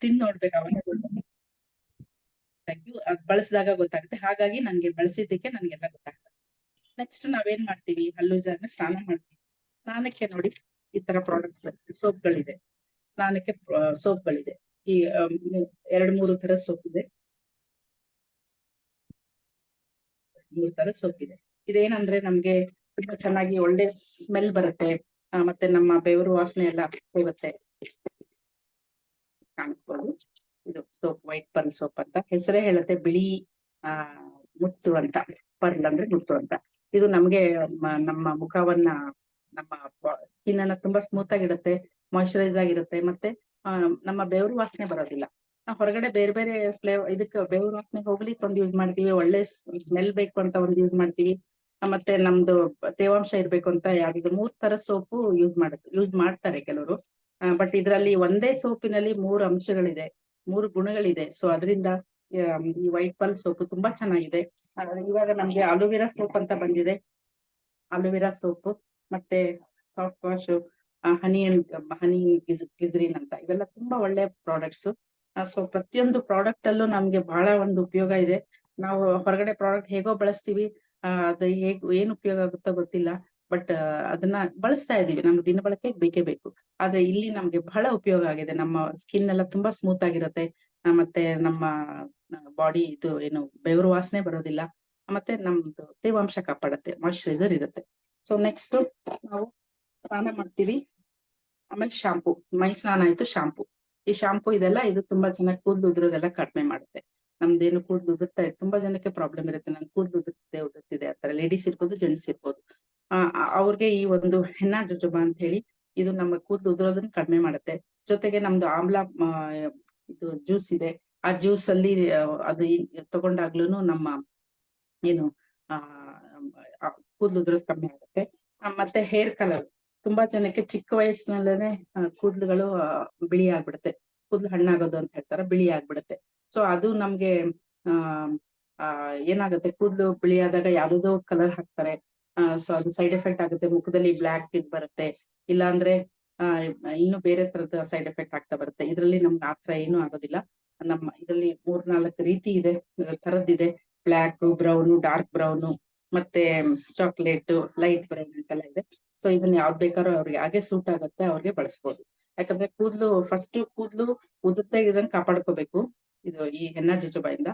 ತಿಂದ್ ನೋಡ್ಬೇಕು ಅವಾಗ ಅದ್ ಬಳಸಿದಾಗ ಗೊತ್ತಾಗುತ್ತೆ. ಹಾಗಾಗಿ ನನ್ಗೆ ಬಳಸಿದ್ದಕ್ಕೆ ನನ್ಗೆಲ್ಲ ಗೊತ್ತಾಗ್ತದೆ. ನೆಕ್ಸ್ಟ್ ನಾವೇನ್ ಮಾಡ್ತೀವಿ, ಹಲ್ಲು ಜಾಗ ಸ್ನಾನ ಮಾಡ್ತೀವಿ. ಸ್ನಾನಕ್ಕೆ ನೋಡಿ ಈ ತರ ಪ್ರಾಡಕ್ಟ್ಸ್ ಸೋಪ್ಗಳಿದೆ. ಸ್ನಾನಕ್ಕೆ ಸೋಪ್ಗಳಿದೆ. ಈ 2-3 ತರ ಸೋಪ್ ಇದೆ. 3 ತರ ಸೋಪ್ ಇದೆ. ಇದೇನಂದ್ರೆ ನಮ್ಗೆ ತುಂಬಾ ಚೆನ್ನಾಗಿ ಒಳ್ಳೆ ಸ್ಮೆಲ್ ಬರುತ್ತೆ. ಮತ್ತೆ ನಮ್ಮ ಬೆವರು ವಾಸನೆ ಎಲ್ಲ ಹೋಗುತ್ತೆ. ಕಾಣಿಸ್ಬೋದು. ಇದು ಸೋಪ್ ವೈಟ್ ಪರ್ಲ್ ಸೋಪ್ ಅಂತ ಹೆಸರೇ ಹೇಳುತ್ತೆ, ಬಿಳಿ ಮುತ್ತು ಅಂತ. ಪರ್ಲ್ ಅಂದ್ರೆ ಮುತ್ತು ಅಂತ. ಇದು ನಮ್ಗೆ ನಮ್ಮ ಮುಖವನ್ನ, ನಮ್ಮ ಸ್ಕಿನ್ ಅನ್ನ ತುಂಬಾ ಸ್ಮೂತ್ ಆಗಿರುತ್ತೆ, ಮಾಯಿಶ್ಚರೈಸ್ ಆಗಿರುತ್ತೆ. ಮತ್ತೆ ನಮ್ಮ ಬೆವರು ವಾಸನೆ ಬರೋದಿಲ್ಲ. ನಾವು ಹೊರಗಡೆ ಬೇರೆ ಬೇರೆ ಇದಕ್ಕೆ ಬೆವರು ವಾಸನೆ ಹೋಗ್ಲಿಕ್ಕೆ ಒಂದು ಯೂಸ್ ಮಾಡ್ತೀವಿ, ಒಳ್ಳೆ ಸ್ಮೆಲ್ ಬೇಕು ಅಂತ ಒಂದು ಯೂಸ್ ಮಾಡ್ತೀವಿ, ಮತ್ತೆ ನಮ್ದು ತೇವಾಂಶ ಇರ್ಬೇಕು ಅಂತ ಯಾವ್ದು 3 ತರ ಸೋಪು ಯೂಸ್ ಮಾಡ್ತಾರೆ ಕೆಲವರು. ಬಟ್ ಇದರಲ್ಲಿ ಒಂದೇ ಸೋಪಿನಲ್ಲಿ 3 ಅಂಶಗಳಿದೆ, 3 ಗುಣಗಳಿದೆ. ಸೊ ಅದರಿಂದ ಈ ವೈಟ್ ಪರ್ಲ್ ಸೋಪ್ ತುಂಬಾ ಚೆನ್ನಾಗಿದೆ. ಇವಾಗ ನಮ್ಗೆ ಅಲೋವೆರಾ ಸೋಪ್ ಅಂತ ಬಂದಿದೆ. ಅಲೋವೆರಾ ಸೋಪ್ ಮತ್ತೆ ಸಾಫ್ಟ್ ವಾಶ್, ಹನಿ ಗಿಜ್ರಿನ್ ಅಂತ, ಇವೆಲ್ಲ ತುಂಬಾ ಒಳ್ಳೆ ಪ್ರಾಡಕ್ಟ್ಸ್. ಸೊ ಪ್ರತಿಯೊಂದು ಪ್ರಾಡಕ್ಟ್ ಅಲ್ಲೂ ನಮ್ಗೆ ಬಹಳ ಒಂದು ಉಪಯೋಗ ಇದೆ. ನಾವು ಹೊರಗಡೆ ಪ್ರಾಡಕ್ಟ್ ಹೇಗೋ ಬಳಸ್ತೀವಿ, ಅದು ಏನ್ ಉಪಯೋಗ ಆಗುತ್ತೋ ಗೊತ್ತಿಲ್ಲ. ಬಟ್ ಅದನ್ನ ಬಳಸ್ತಾ ಇದೀವಿ, ನಮ್ಗೆ ದಿನ ಬಳಕೆಗೆ ಬೇಕೇ ಬೇಕು. ಆದ್ರೆ ಇಲ್ಲಿ ನಮ್ಗೆ ಬಹಳ ಉಪಯೋಗ ಆಗಿದೆ. ನಮ್ಮ ಸ್ಕಿನ್ ಎಲ್ಲ ತುಂಬಾ ಸ್ಮೂತ್ ಆಗಿರುತ್ತೆ. ಮತ್ತೆ ನಮ್ಮ ಬಾಡಿ ಇದು ಏನು ಬೆವರು ವಾಸನೆ ಬರೋದಿಲ್ಲ. ಮತ್ತೆ ನಮ್ದು ತೇವಾಂಶ ಕಾಪಾಡುತ್ತೆ, ಮಾಯಿಶ್ಚರೈಸರ್ ಇರುತ್ತೆ. ಸೊ ನೆಕ್ಸ್ಟ್ ನಾವು ಸ್ನಾನ ಮಾಡ್ತೀವಿ. ಆಮೇಲೆ ಶಾಂಪು, ಮೈ ಸ್ನಾನ ಆಯ್ತು, ಶಾಂಪು. ಈ ಶಾಂಪು ಇದೆಲ್ಲ ಇದು ತುಂಬಾ ಚೆನ್ನಾಗಿ ಕೂದಲು ಉದುರೋದೆಲ್ಲ ಕಡಿಮೆ ಮಾಡುತ್ತೆ. ನಮ್ದೇನು ಕೂದಲು ಉದುರ್ತಾ ಇದೆ, ತುಂಬಾ ಜನಕ್ಕೆ ಪ್ರಾಬ್ಲಮ್ ಇರುತ್ತೆ, ನನ್ ಕೂದಲು ಉದುರ್ತಿದೆ ಅಂತಾರೆ. ಲೇಡೀಸ್ ಇರ್ಬೋದು, ಜೆಂಟ್ಸ್ ಇರ್ಬೋದು. ಅವ್ರಿಗೆ ಈ ಒಂದು ಹೆನ್ನಾ ಜೊಜೋಬಾ ಅಂತ ಹೇಳಿ ಇದು ನಮ್ಮ ಕೂದಲು ಉದುರೋದನ್ನ ಕಡಿಮೆ ಮಾಡುತ್ತೆ. ಜೊತೆಗೆ ನಮ್ದು ಆಮ್ಲ ಇದು ಜ್ಯೂಸ್ ಇದೆ. ಆ ಜ್ಯೂಸ್ ಅಲ್ಲಿ ಅದು ತಗೊಂಡಾಗ್ಲೂನು ನಮ್ಮ ಏನು ಕೂದಲು ಉದುರೋದು ಕಮ್ಮಿ ಆಗುತ್ತೆ. ಮತ್ತೆ ಹೇರ್ ಕಲರ್, ತುಂಬಾ ಜನಕ್ಕೆ ಚಿಕ್ಕ ವಯಸ್ಸಿನಲ್ಲೇನೆ ಕೂದಲುಗಳು ಬಿಳಿ ಆಗ್ಬಿಡುತ್ತೆ. ಕೂದಲು ಹಣ್ಣಾಗೋದು ಅಂತ ಹೇಳ್ತಾರೆ, ಬಿಳಿ ಆಗ್ಬಿಡುತ್ತೆ. ಸೊ ಅದು ನಮ್ಗೆ ಏನಾಗುತ್ತೆ, ಕೂದಲು ಬಿಳಿ ಆದಾಗ ಯಾವ್ದೋ ಕಲರ್ ಹಾಕ್ತಾರೆ. ಸೊ ಅದು ಸೈಡ್ ಎಫೆಕ್ಟ್ ಆಗುತ್ತೆ. ಮುಖದಲ್ಲಿ ಬ್ಲ್ಯಾಕ್ ಇದ್ ಬರುತ್ತೆ, ಇಲ್ಲಾಂದ್ರೆ ಇನ್ನು ಬೇರೆ ತರದ ಸೈಡ್ ಎಫೆಕ್ಟ್ ಆಗ್ತಾ ಬರುತ್ತೆ. ಇದ್ರಲ್ಲಿ ನಮ್ಗೆ ಆತರ ಏನು ಆಗೋದಿಲ್ಲ. ನಮ್ಮ ಇದರಲ್ಲಿ 3-4 ರೀತಿ ಇದೆ, ತರದ್ದಿದೆ. ಬ್ಲ್ಯಾಕ್, ಬ್ರೌನು, ಡಾರ್ಕ್ ಬ್ರೌನು, ಮತ್ತೆ ಚಾಕ್ಲೇಟ್, ಲೈಟ್ ಬ್ರೌನ್ ಅಂತೆಲ್ಲ ಇದೆ. ಸೊ ಇದನ್ನ ಯಾವ್ದು ಬೇಕಾದ್ರೂ ಅವ್ರಿಗೆ ಹಾಗೆ ಸೂಟ್ ಆಗುತ್ತೆ, ಅವ್ರಿಗೆ ಬಳಸ್ಬೋದು. ಯಾಕಂದ್ರೆ ಕೂದಲು ಉದುರ್ತಾ ಇರೋದನ್ನ ಕಾಪಾಡ್ಕೋಬೇಕು. ಇದು ಈ ಹೆನ್ನಾ ಜೊಜೋಬಾಯಿಂದ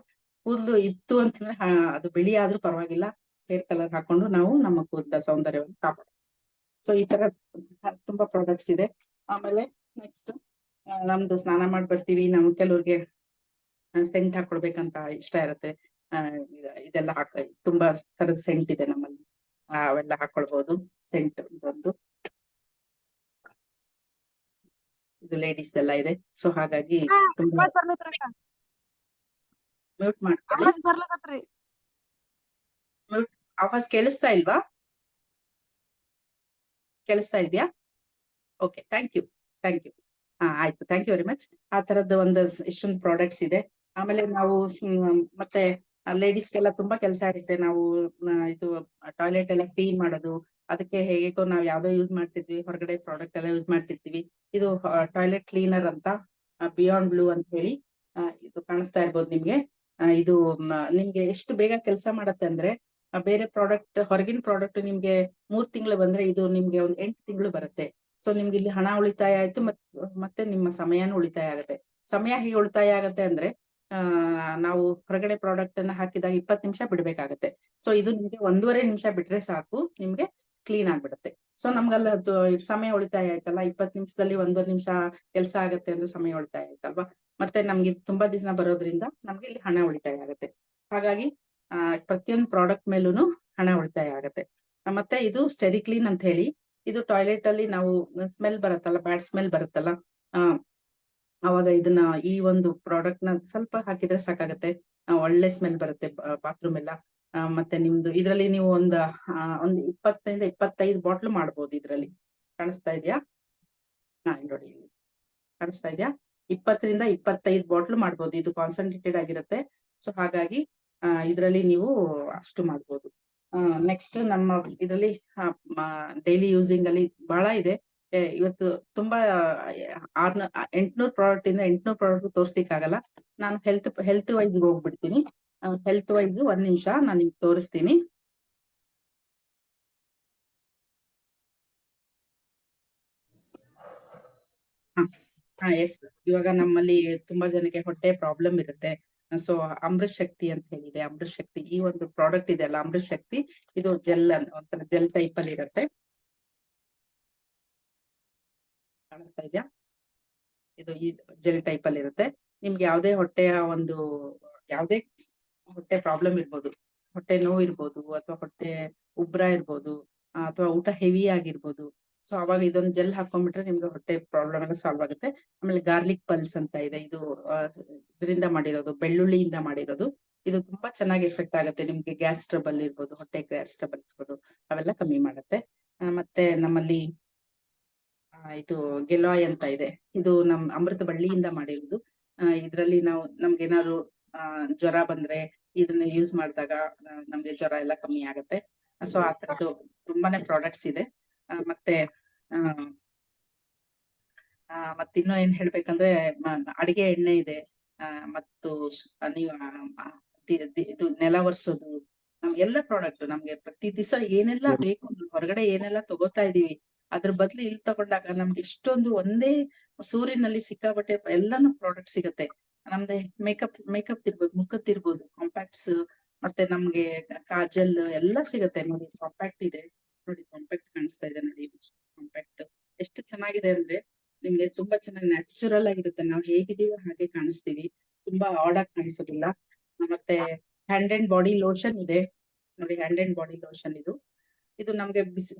ಕೂದಲು ಇತ್ತು ಅಂತಂದ್ರೆ ಅದು ಬಿಳಿ ಆದ್ರೂ ಪರವಾಗಿಲ್ಲ, ಹೇರ್ ಕಲರ್ ಹಾಕೊಂಡು ನಾವು ನಮ್ಮ ಕೂದಲ ಸೌಂದರ್ಯವನ್ನು ಕಾಪಾಡ. ಸೊ ಈ ತರ ತುಂಬಾ ಪ್ರಾಡಕ್ಟ್ಸ್ ಇದೆ. ಆಮೇಲೆ ನೆಕ್ಸ್ಟ್ ನಮ್ದು ಸ್ನಾನ ಮಾಡಿ ಬರ್ತೀವಿ, ನಾವು ಕೆಲವ್ರಿಗೆ ಸೆಂಟ್ ಹಾಕೊಳ್ಬೇಕಂತ ಇಷ್ಟ ಇರುತ್ತೆ. ಇದೆಲ್ಲ ತುಂಬಾ ತರದ ಸೆಂಟ್ ಇದೆ ನಮ್ಮಲ್ಲಿ, ಅವೆಲ್ಲ ಹಾಕೊಳ್ಬಹುದು. ಸೆಂಟ್ ಒಂದು ಇದು ಲೇಡೀಸ್ ಎಲ್ಲ ಇದೆ. ಸೊ ಹಾಗಾಗಿ ತುಂಬಾ ಮ್ಯೂಟ್ ಮಾಡ್ಕೊಳ್ಳಿ. ಮ್ಯೂಟ್ ಆವಾಜ್ ಕೇಳಿಸ್ತಾ ಇಲ್ವಾ? ಕೇಳಿಸ್ತಾ ಇದೆಯಾ? Okay, thank you. ಆಯ್ತು, ಥ್ಯಾಂಕ್ ಯು ವೆರಿ ಮಚ್. ಆ ತರದ್ದು ಒಂದು ಇಷ್ಟೊಂದು ಪ್ರಾಡಕ್ಟ್ಸ್ ಇದೆ. ಆಮೇಲೆ ನಾವು ಮತ್ತೆ ಲೇಡೀಸ್ಗೆಲ್ಲ ತುಂಬಾ ಕೆಲಸ ಇರುತ್ತೆ. ನಾವು ಇದು ಟಾಯ್ಲೆಟ್ ಎಲ್ಲ ಕ್ಲೀನ್ ಮಾಡೋದು, ಅದಕ್ಕೆ ಹೇಗೋ ನಾವು ಯಾವ್ದೋ ಯೂಸ್ ಮಾಡ್ತಿದ್ವಿ, ಹೊರಗಡೆ ಪ್ರಾಡಕ್ಟ್ ಎಲ್ಲ ಯೂಸ್ ಮಾಡ್ತಿರ್ತೀವಿ. ಇದು ಟಾಯ್ಲೆಟ್ ಕ್ಲೀನರ್ ಅಂತ, ಬಿಯಾಂಡ್ ಬ್ಲೂ ಅಂತ ಹೇಳಿ. ಇದು ಕಾಣಿಸ್ತಾ ಇರ್ಬೋದು ನಿಮ್ಗೆ. ಇದು ನಿಮ್ಗೆ ಎಷ್ಟು ಬೇಗ ಕೆಲಸ ಮಾಡತ್ತೆ ಅಂದ್ರೆ, ಬೇರೆ ಪ್ರಾಡಕ್ಟ್, ಹೊರಗಿನ ಪ್ರಾಡಕ್ಟ್ ನಿಮ್ಗೆ 3 ತಿಂಗಳು ಬಂದ್ರೆ, ಇದು ನಿಮ್ಗೆ ಒಂದು 8 ತಿಂಗಳು ಬರುತ್ತೆ. ಸೊ ನಿಮ್ಗೆ ಇಲ್ಲಿ ಹಣ ಉಳಿತಾಯ ಆಯ್ತು, ಮತ್ತೆ ನಿಮ್ಮ ಸಮಯನೂ ಉಳಿತಾಯ ಆಗುತ್ತೆ. ಸಮಯ ಹೇಗೆ ಉಳಿತಾಯ ಆಗತ್ತೆ ಅಂದ್ರೆ, ನಾವು ಹೊರಗಡೆ ಪ್ರಾಡಕ್ಟ್ ಅನ್ನ ಹಾಕಿದಾಗ 20 ನಿಮಿಷ ಬಿಡ್ಬೇಕಾಗತ್ತೆ. ಸೊ ಇದು ನಿಮ್ಗೆ 1.5 ನಿಮಿಷ ಬಿಟ್ರೆ ಸಾಕು, ನಿಮ್ಗೆ ಕ್ಲೀನ್ ಆಗ್ಬಿಡುತ್ತೆ. ಸೊ ನಮ್ಗಲ್ಲ ಸಮಯ ಉಳಿತಾಯ ಆಯ್ತಲ್ಲ, 20 ನಿಮಿಷದಲ್ಲಿ 1.5 ನಿಮಿಷ ಕೆಲಸ ಆಗತ್ತೆ ಅಂದ್ರೆ ಸಮಯ ಉಳಿತಾಯ ಆಯ್ತಲ್ವಾ. ಮತ್ತೆ ನಮ್ಗೆ ತುಂಬಾ ದಿವಸ ಬರೋದ್ರಿಂದ ನಮ್ಗೆ ಇಲ್ಲಿ ಹಣ ಉಳಿತಾಯ ಆಗತ್ತೆ. ಹಾಗಾಗಿ ಪ್ರತಿಯೊಂದು ಪ್ರಾಡಕ್ಟ್ ಮೇಲೂನು ಹಣ ಉಳಿತಾಯ ಆಗತ್ತೆ. ಮತ್ತೆ ಇದು ಸ್ಟೆರಿಕ್ಲೀನ್ ಅಂತ ಹೇಳಿ, ಇದು ಟಾಯ್ಲೆಟ್ ಅಲ್ಲಿ ನಾವು ಸ್ಮೆಲ್ ಬರುತ್ತಲ್ಲ, ಬ್ಯಾಡ್ ಸ್ಮೆಲ್ ಬರುತ್ತಲ್ಲ, ಅವಾಗ ಇದನ್ನ ಈ ಒಂದು ಪ್ರಾಡಕ್ಟ್ ನ ಸ್ವಲ್ಪ ಹಾಕಿದ್ರೆ ಸಾಕಾಗತ್ತೆ, ಒಳ್ಳೆ ಸ್ಮೆಲ್ ಬರುತ್ತೆ ಬಾತ್ರೂಮ್ ಎಲ್ಲ. ಮತ್ತೆ ನಿಮ್ದು ಇದ್ರಲ್ಲಿ ನೀವು ಒಂದು 20-25 ಬಾಟ್ಲು ಮಾಡ್ಬೋದು. ಇದ್ರಲ್ಲಿ ಕಾಣಿಸ್ತಾ ಇದೆಯಾ? ನೋಡಿ, ಕಾಣಿಸ್ತಾ ಇದೆಯಾ? 20-25 ಬಾಟ್ಲು ಮಾಡ್ಬೋದು. ಇದು ಕಾನ್ಸಂಟ್ರೇಟೆಡ್ ಆಗಿರುತ್ತೆ. ಸೊ ಹಾಗಾಗಿ ಇದ್ರಲ್ಲಿ ನೀವು ಅಷ್ಟು ಮಾಡ್ಬೋದು. ನೆಕ್ಸ್ಟ್ ನಮ್ಮ ಇದರಲ್ಲಿ ಡೈಲಿ ಯೂಸಿಂಗ್ ಅಲ್ಲಿ ಬಹಳ ಇದೆ. ಇವತ್ತು ತುಂಬಾ 800 ಪ್ರಾಡಕ್ಟ್ ಇಂದ 800 ಪ್ರಾಡಕ್ಟ್ ತೋರಿಸ್ಲಿಕ್ಕೆ ಆಗಲ್ಲ. ನಾನು ಹೆಲ್ತ್ ವೈಸ್ ಹೋಗ್ಬಿಡ್ತೀನಿ. ಹೆಲ್ತ್ ವೈಸ್ ಒಂದ್ ನಿಮಿಷ ನಾನು ನಿಮ್ಗೆ ತೋರಿಸ್ತೀನಿ. ಎಸ್, ಇವಾಗ ನಮ್ಮಲ್ಲಿ ತುಂಬಾ ಜನಕ್ಕೆ ಹೊಟ್ಟೆ ಪ್ರಾಬ್ಲಮ್ ಇರುತ್ತೆ. ಸೊ ಅಮೃತ್ ಶಕ್ತಿ ಅಂತ ಹೇಳಿದೆ. ಅಮೃತ್ ಶಕ್ತಿ ಈ ಒಂದು ಪ್ರಾಡಕ್ಟ್ ಇದೆ ಅಲ್ಲ, ಅಮೃತ್ ಶಕ್ತಿ, ಇದು ಜೆಲ್ ಒಂಥರ ಜೆಲ್ ಟೈಪ್ ಅಲ್ಲಿ ಇರುತ್ತೆ. ಕಾಣಿಸ್ತಾ ಇದೆಯಾ? ಇದು ಈ ಜೆಲ್ ಟೈಪ್ ಅಲ್ಲಿ ಇರುತ್ತೆ. ನಿಮ್ಗೆ ಯಾವುದೇ ಹೊಟ್ಟೆಯ ಯಾವುದೇ ಹೊಟ್ಟೆ ಪ್ರಾಬ್ಲಮ್ ಇರ್ಬೋದು, ಹೊಟ್ಟೆ ನೋವು ಇರ್ಬೋದು, ಅಥವಾ ಹೊಟ್ಟೆ ಉಬ್ರ ಇರ್ಬೋದು, ಅಥವಾ ಊಟ ಹೆವಿ ಆಗಿರ್ಬೋದು. ಸೊ ಅವಾಗ ಇದೊಂದು ಜೆಲ್ ಹಾಕೊಂಡ್ಬಿಟ್ರೆ ನಿಮ್ಗೆ ಹೊಟ್ಟೆ ಪ್ರಾಬ್ಲಮ್ ಎಲ್ಲ ಸಾಲ್ವ್ ಆಗುತ್ತೆ. ಆಮೇಲೆ ಗಾರ್ಲಿಕ್ ಪಲ್ಸ್ ಅಂತ ಇದೆ, ಇದು ಇದರಿಂದ ಮಾಡಿರೋದು, ಬೆಳ್ಳುಳ್ಳಿಯಿಂದ ಮಾಡಿರೋದು. ಇದು ತುಂಬಾ ಚೆನ್ನಾಗಿ ಎಫೆಕ್ಟ್ ಆಗುತ್ತೆ ನಿಮ್ಗೆ. ಗ್ಯಾಸ್ ಟ್ರಬಲ್ ಇರ್ಬೋದು, ಹೊಟ್ಟೆ ಗ್ಯಾಸ್ ಟ್ರಬಲ್ ಇರ್ಬೋದು, ಅವೆಲ್ಲ ಕಮ್ಮಿ ಮಾಡುತ್ತೆ. ಮತ್ತೆ ನಮ್ಮಲ್ಲಿ ಇದು ಗೆಲಾಯ್ ಅಂತ ಇದೆ. ಇದು ನಮ್ ಅಮೃತ ಬಳ್ಳಿಯಿಂದ ಮಾಡಿರುವುದು. ಇದ್ರಲ್ಲಿ ನಾವು ನಮ್ಗೇನಾದ್ರು ಜ್ವರ ಬಂದ್ರೆ ಇದನ್ನ ಯೂಸ್ ಮಾಡಿದಾಗ ನಮ್ಗೆ ಜ್ವರ ಎಲ್ಲ ಕಮ್ಮಿ ಆಗುತ್ತೆ. ಸೊ ಆ ತರದ್ದು ತುಂಬಾನೇ ಪ್ರಾಡಕ್ಟ್ಸ್ ಇದೆ. ಮತ್ತೆ ಮತ್ತಿನ್ನೂ ಏನ್ ಹೇಳ್ಬೇಕಂದ್ರೆ ಅಡಿಗೆ ಎಣ್ಣೆ ಇದೆ. ಮತ್ತು ನೀವು ಇದು ನೆಲ ಒರೆಸೋದು, ಎಲ್ಲ ಪ್ರಾಡಕ್ಟ್ ನಮ್ಗೆ ಪ್ರತಿ ದಿವಸ ಏನೆಲ್ಲ ಬೇಕು, ಹೊರಗಡೆ ಏನೆಲ್ಲ ತಗೋತಾ ಇದೀವಿ ಅದ್ರ ಬದ್ಲು ಇಲ್ಲಿ ತಗೊಂಡಾಗ ನಮ್ಗೆ ಇಷ್ಟೊಂದು ಒಂದೇ ಸೂರಿನಲ್ಲಿ ಸಿಕ್ಕಾಬಟ್ಟೆ ಎಲ್ಲಾನು ಪ್ರಾಡಕ್ಟ್ ಸಿಗುತ್ತೆ. ನಮ್ದೆ ಮೇಕಪ್ ಇರ್ಬೋದು, ಮುಖದ್ದಿರ್ಬೋದು, ಕಾಂಪ್ಯಾಕ್ಟ್ಸ್, ಮತ್ತೆ ನಮ್ಗೆ ಕಾಜಲ್ ಎಲ್ಲ ಸಿಗುತ್ತೆ ನೋಡಿ. ಕಾಂಪ್ಯಾಕ್ಟ್ ಇದೆ ನೋಡಿ, ಕಾಂಪ್ಯಾಕ್ಟ್ ಕಾಣಿಸ್ತಾ ಇದೆ ನೋಡಿ. ಕಾಂಪ್ಯಾಕ್ಟ್ ಎಷ್ಟು ಚೆನ್ನಾಗಿದೆ ಅಂದ್ರೆ ನಿಮ್ಗೆ ತುಂಬಾ ಚೆನ್ನಾಗಿ ನ್ಯಾಚುರಲ್ ಆಗಿರುತ್ತೆ. ನಾವು ಹೇಗಿದೀವೋ ಹಾಗೆ ಕಾಣಿಸ್ತೀವಿ, ತುಂಬಾ ಆಡ್ ಆಗಿ ಕಾಣಿಸೋದಿಲ್ಲ. ಮತ್ತೆ ಹ್ಯಾಂಡ್ ಅಂಡ್ ಬಾಡಿ ಲೋಷನ್ ಇದೆ ನೋಡಿ, ಹ್ಯಾಂಡ್ ಅಂಡ್ ಬಾಡಿ ಲೋಷನ್ ಇದು ನಮ್ಗೆ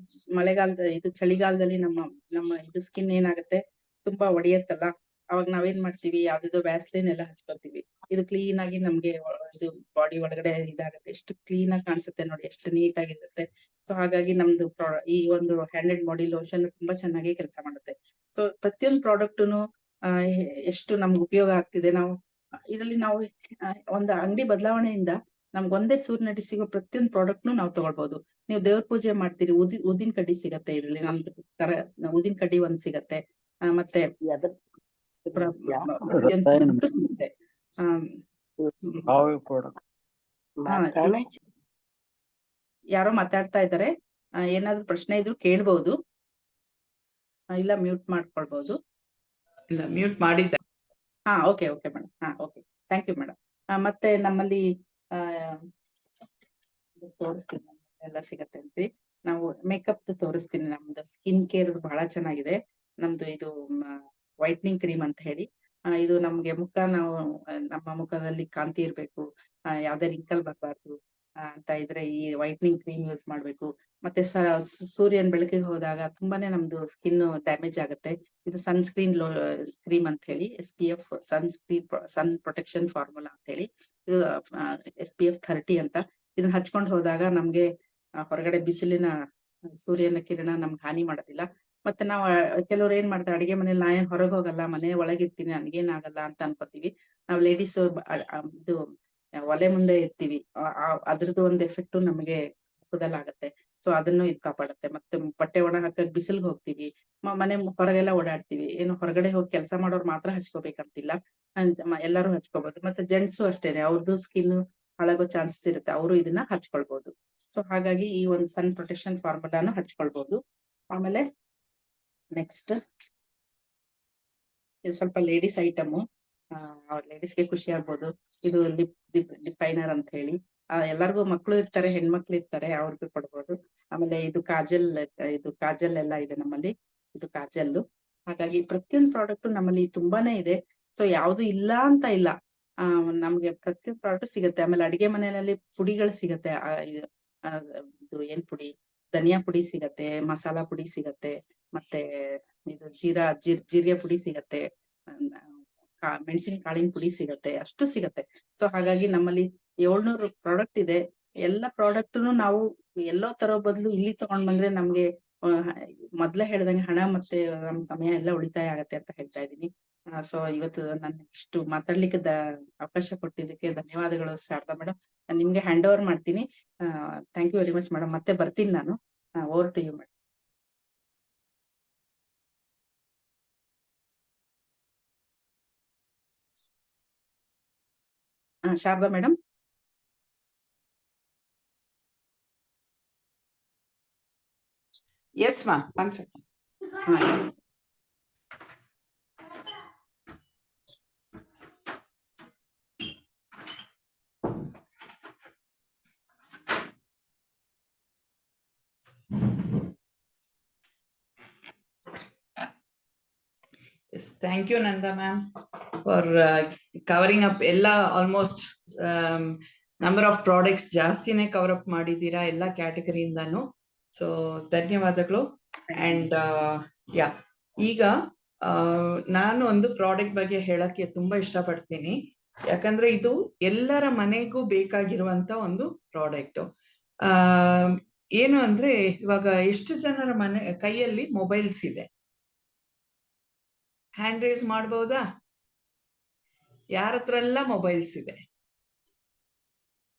ಮಳೆಗಾಲದ ಇದು ಚಳಿಗಾಲದಲ್ಲಿ ನಮ್ಮ ಇದು ಸ್ಕಿನ್ ಏನಾಗುತ್ತೆ, ತುಂಬಾ ಒಡೆಯತ್ತಲ್ಲ, ಅವಾಗ ನಾವೇನ್ ಮಾಡ್ತೀವಿ, ಯಾವ್ದು ವ್ಯಾಸ್ಲಿನ್ ಎಲ್ಲ ಹಚ್ಕೊತೀವಿ. ಇದು ಕ್ಲೀನ್ ಆಗಿ ನಮ್ಗೆ ಇದು ಬಾಡಿ ಒಳಗಡೆ ಇದಾಗುತ್ತೆ. ಎಷ್ಟು ಕ್ಲೀನ್ ಆಗಿ ಕಾಣಿಸುತ್ತೆ ನೋಡಿ, ಎಷ್ಟು ನೀಟ್ ಆಗಿರುತ್ತೆ. ಸೊ ಹಾಗಾಗಿ ನಮ್ದು ಈ ಒಂದು ಹ್ಯಾಂಡ್ ಅಂಡ್ ಬಾಡಿ ಲೋಷನ್ ತುಂಬಾ ಚೆನ್ನಾಗಿ ಕೆಲಸ ಮಾಡುತ್ತೆ. ಸೊ ಪ್ರತಿಯೊಂದು ಪ್ರಾಡಕ್ಟ್ನು ಎಷ್ಟು ನಮ್ಗೆ ಉಪಯೋಗ ಆಗ್ತಿದೆ. ನಾವು ಇದರಲ್ಲಿ ನಾವು ಒಂದು ಅಂಗಡಿ ಬದಲಾವಣೆಯಿಂದ ನಮ್ಗೆ ಒಂದೇ ಸೂರಿನಡಿ ಸಿಗೋ ಪ್ರತಿಯೊಂದು ಪ್ರಾಡಕ್ಟ್ನು ನಾವು ತಗೊಳ್ಬಹುದು. ನೀವು ದೇವ್ರ ಪೂಜೆ ಮಾಡ್ತೀರಿ, ಊದಿನ ಕಡ್ಡಿ ಸಿಗತ್ತೆ ಇದ್ರಲ್ಲಿ, ನಮ್ದು ಊದಿನ ಕಡ್ಡಿ ಒಂದ್ ಸಿಗತ್ತೆ. ಮತ್ತೆ ಪ್ರತಿಯೊಂದು ಸಿಗುತ್ತೆ. ಯಾರೋ ಮಾತಾಡ್ತಾ ಇದ್ದಾರೆ, ಏನಾದ್ರು ಪ್ರಶ್ನೆ ಇದ್ರು ಕೇಳ್ಬಹುದು, ಇಲ್ಲ ಮ್ಯೂಟ್ ಮಾಡ್ಕೊಳ್ಬಹುದು. ಇಲ್ಲ, ಮ್ಯೂಟ್ ಮಾಡಿದ್ದೆ. Okay madam. Okay, thank you madam. ಮತ್ತೆ ನಮ್ಮಲ್ಲಿ ತೋರಿಸ್ತೀನಿ ಎಲ್ಲ ಸಿಗತ್ತೆ ಅಂತ. ನಾವು ಮೇಕಪ್ ತೋರಿಸ್ತೀನಿ. ನಮ್ದು ಸ್ಕಿನ್ ಕೇರ್ ಬಹಳ ಚೆನ್ನಾಗಿದೆ. ನಮ್ದು ಇದು ವೈಟ್ನಿಂಗ್ ಕ್ರೀಮ್ ಅಂತ ಹೇಳಿ, ಇದು ನಮ್ಗೆ ನಮ್ಮ ಮುಖದಲ್ಲಿ ಕಾಂತಿ ಇರ್ಬೇಕು, ಯಾವ್ದೇ ರಿಂಕಲ್ ಬರಬಾರ್ದು ಅಂತ ಇದ್ರೆ ಈ ವೈಟ್ನಿಂಗ್ ಕ್ರೀಮ್ ಯೂಸ್ ಮಾಡ್ಬೇಕು. ಮತ್ತೆ ಸೂರ್ಯನ ಬೆಳಕಿಗೆ ಹೋದಾಗ ತುಂಬಾನೇ ನಮ್ದು ಸ್ಕಿನ್ ಡ್ಯಾಮೇಜ್ ಆಗುತ್ತೆ. ಇದು ಸನ್ಸ್ಕ್ರೀನ್ ಕ್ರೀಮ್ ಅಂತ ಹೇಳಿ, SPF ಸನ್ ಪ್ರೊಟೆಕ್ಷನ್ ಫಾರ್ಮುಲಾ ಅಂತ ಹೇಳಿ, ಇದು SPF 30 ಅಂತ. ಇದನ್ನ ಹಚ್ಕೊಂಡು ಹೋದಾಗ ನಮ್ಗೆ ಹೊರಗಡೆ ಬಿಸಿಲಿನ ಸೂರ್ಯನ ಕಿರಣ ನಮ್ಗೆ ಹಾನಿ ಮಾಡೋದಿಲ್ಲ. ಮತ್ತೆ ನಾವು ಕೆಲವ್ರು ಏನ್ ಮಾಡ್ತಾರೆ, ಅಡಿಗೆ ಮನೇಲಿ ನಾ ಏನ್ ಹೊರಗೆ ಹೋಗಲ್ಲ, ಮನೆ ಒಳಗಿರ್ತೀನಿ, ನನ್ಗೇನಾಗಲ್ಲ ಅಂತ ಅನ್ಕೋತೀವಿ. ನಾವು ಲೇಡೀಸ್ ಇದು ಒಲೆ ಮುಂದೆ ಇರ್ತೀವಿ, ಅದ್ರದ್ದು ಒಂದು ಎಫೆಕ್ಟ್ ನಮಗೆ ಮುಖದಲ್ಲಾಗತ್ತೆ. ಸೊ ಅದನ್ನು ಇದು ಕಾಪಾಡುತ್ತೆ. ಮತ್ತೆ ಬಟ್ಟೆ ಒಣ ಹಾಕಕ್ ಬಿಸಿಲ್ಗೆ ಹೋಗ್ತೀವಿ, ಮನೆ ಹೊರಗೆಲ್ಲ ಓಡಾಡ್ತೀವಿ. ಏನು ಹೊರಗಡೆ ಹೋಗಿ ಕೆಲಸ ಮಾಡೋರು ಮಾತ್ರ ಹಚ್ಕೋಬೇಕಂತಿಲ್ಲ, ಎಲ್ಲರೂ ಹಚ್ಕೋಬಹುದು. ಮತ್ತೆ ಜೆಂಟ್ಸು ಅಷ್ಟೇನೆ, ಅವ್ರದ್ದು ಸ್ಕಿನ್ ಹಾಳಾಗೋ ಚಾನ್ಸಸ್ ಇರುತ್ತೆ, ಅವರು ಇದನ್ನ ಹಚ್ಕೊಳ್ಬಹುದು. ಸೊ ಹಾಗಾಗಿ ಈ ಒಂದು ಸನ್ ಪ್ರೊಟೆಕ್ಷನ್ ಫಾರ್ಮುಲಾನು ಹಚ್ಕೊಳ್ಬಹುದು. ಆಮೇಲೆ ನೆಕ್ಸ್ಟ್ ಇದು ಸ್ವಲ್ಪ ಲೇಡೀಸ್ ಐಟಮು, ಲೇಡೀಸ್ಗೆ ಖುಷಿ ಆಗ್ಬೋದು. ಇದು ಡಿಫೈನರ್ ಅಂತ ಹೇಳಿ, ಎಲ್ಲರಿಗೂ ಮಕ್ಳು ಇರ್ತಾರೆ, ಹೆಣ್ಮಕ್ಳು ಇರ್ತಾರೆ, ಅವ್ರಿಗೂ ಕೊಡ್ಬೋದು. ಆಮೇಲೆ ಇದು ಕಾಜಲ್ ಎಲ್ಲ ಇದೆ ನಮ್ಮಲ್ಲಿ, ಇದು ಕಾಜಲ್ಲು. ಹಾಗಾಗಿ ಪ್ರತಿಯೊಂದು ಪ್ರಾಡಕ್ಟ್ ನಮ್ಮಲ್ಲಿ ತುಂಬಾನೇ ಇದೆ. ಸೊ ಯಾವ್ದು ಇಲ್ಲ ಅಂತ ಇಲ್ಲ, ನಮ್ಗೆ ಪ್ರತಿಯೊಂದು ಪ್ರಾಡಕ್ಟ್ ಸಿಗುತ್ತೆ. ಆಮೇಲೆ ಅಡಿಗೆ ಮನೆಯಲ್ಲಿ ಪುಡಿಗಳು ಸಿಗತ್ತೆ. ಇದು ಏನ್ ಪುಡಿ, ಧನಿಯಾ ಪುಡಿ ಸಿಗತ್ತೆ, ಮಸಾಲಾ ಪುಡಿ ಸಿಗತ್ತೆ, ಮತ್ತೆ ಇದು ಜೀರಿಗೆ ಪುಡಿ ಸಿಗತ್ತೆ, ಮೆಣಸಿನ ಕಾಳಿನ ಪುಡಿ ಸಿಗತ್ತೆ, ಅಷ್ಟು ಸಿಗತ್ತೆ. ಸೊ ಹಾಗಾಗಿ ನಮ್ಮಲ್ಲಿ 700 ಪ್ರಾಡಕ್ಟ್ ಇದೆ. ಎಲ್ಲ ಪ್ರಾಡಕ್ಟ್ನು ನಾವು ಎಲ್ಲೋ ತರೋ ಬದಲು ಇಲ್ಲಿ ತಗೊಂಡ್ ಬಂದ್ರೆ ನಮ್ಗೆ ಮೊದ್ಲೇ ಹೇಳ್ದಂಗೆ ಹಣ ಮತ್ತೆ ನಮ್ ಸಮಯ ಎಲ್ಲ ಉಳಿತಾಯ ಆಗತ್ತೆ ಅಂತ ಹೇಳ್ತಾ ಇದ್ದೀನಿ. ಸೊ ಇವತ್ತು ನಾನು ಇಷ್ಟು ಮಾತಾಡ್ಲಿಕ್ಕೆ ಅವಕಾಶ ಕೊಟ್ಟಿದ್ದಕ್ಕೆ ಧನ್ಯವಾದಗಳು ಶಾರದಾ ಮೇಡಮ್. ನಿಮ್ಗೆ ಹ್ಯಾಂಡ್ ಓವರ್ ಮಾಡ್ತೀನಿ. Thank you very much madam. ಮತ್ತೆ ಬರ್ತೀನಿ ನಾನು. Over to you madam. Sharada madam. Yes ma, one second. Yes, thank you Nanda ma'am for covering up ಎಲ್ಲ almost number of products ಜಾಸ್ತಿನೇ ಕವರ್ ಅಪ್ ಮಾಡಿದೀರಾ ಎಲ್ಲ ಕ್ಯಾಟಗರಿಯಿಂದಾನು. So ಧನ್ಯವಾದಗಳು. And ಯಾ, ಈಗ ನಾನು ಒಂದು ಪ್ರಾಡಕ್ಟ್ ಬಗ್ಗೆ ಹೇಳಕ್ಕೆ ತುಂಬಾ ಇಷ್ಟಪಡ್ತೀನಿ. ಯಾಕಂದ್ರೆ ಇದು ಎಲ್ಲರ ಮನೆಗೂ ಬೇಕಾಗಿರುವಂತ ಒಂದು ಪ್ರಾಡಕ್ಟ್. ಏನು ಅಂದ್ರೆ ಇವಾಗ ಎಷ್ಟು ಜನರ ಮನೆ ಕೈಯಲ್ಲಿ ಮೊಬೈಲ್ಸ್ ಇದೆ? ಹ್ಯಾಂಡ್ ರೈಸ್ ಮಾಡಬಹುದಾ? ಯಾರ ಹತ್ರ ಎಲ್ಲ ಮೊಬೈಲ್ಸ್ ಇದೆ?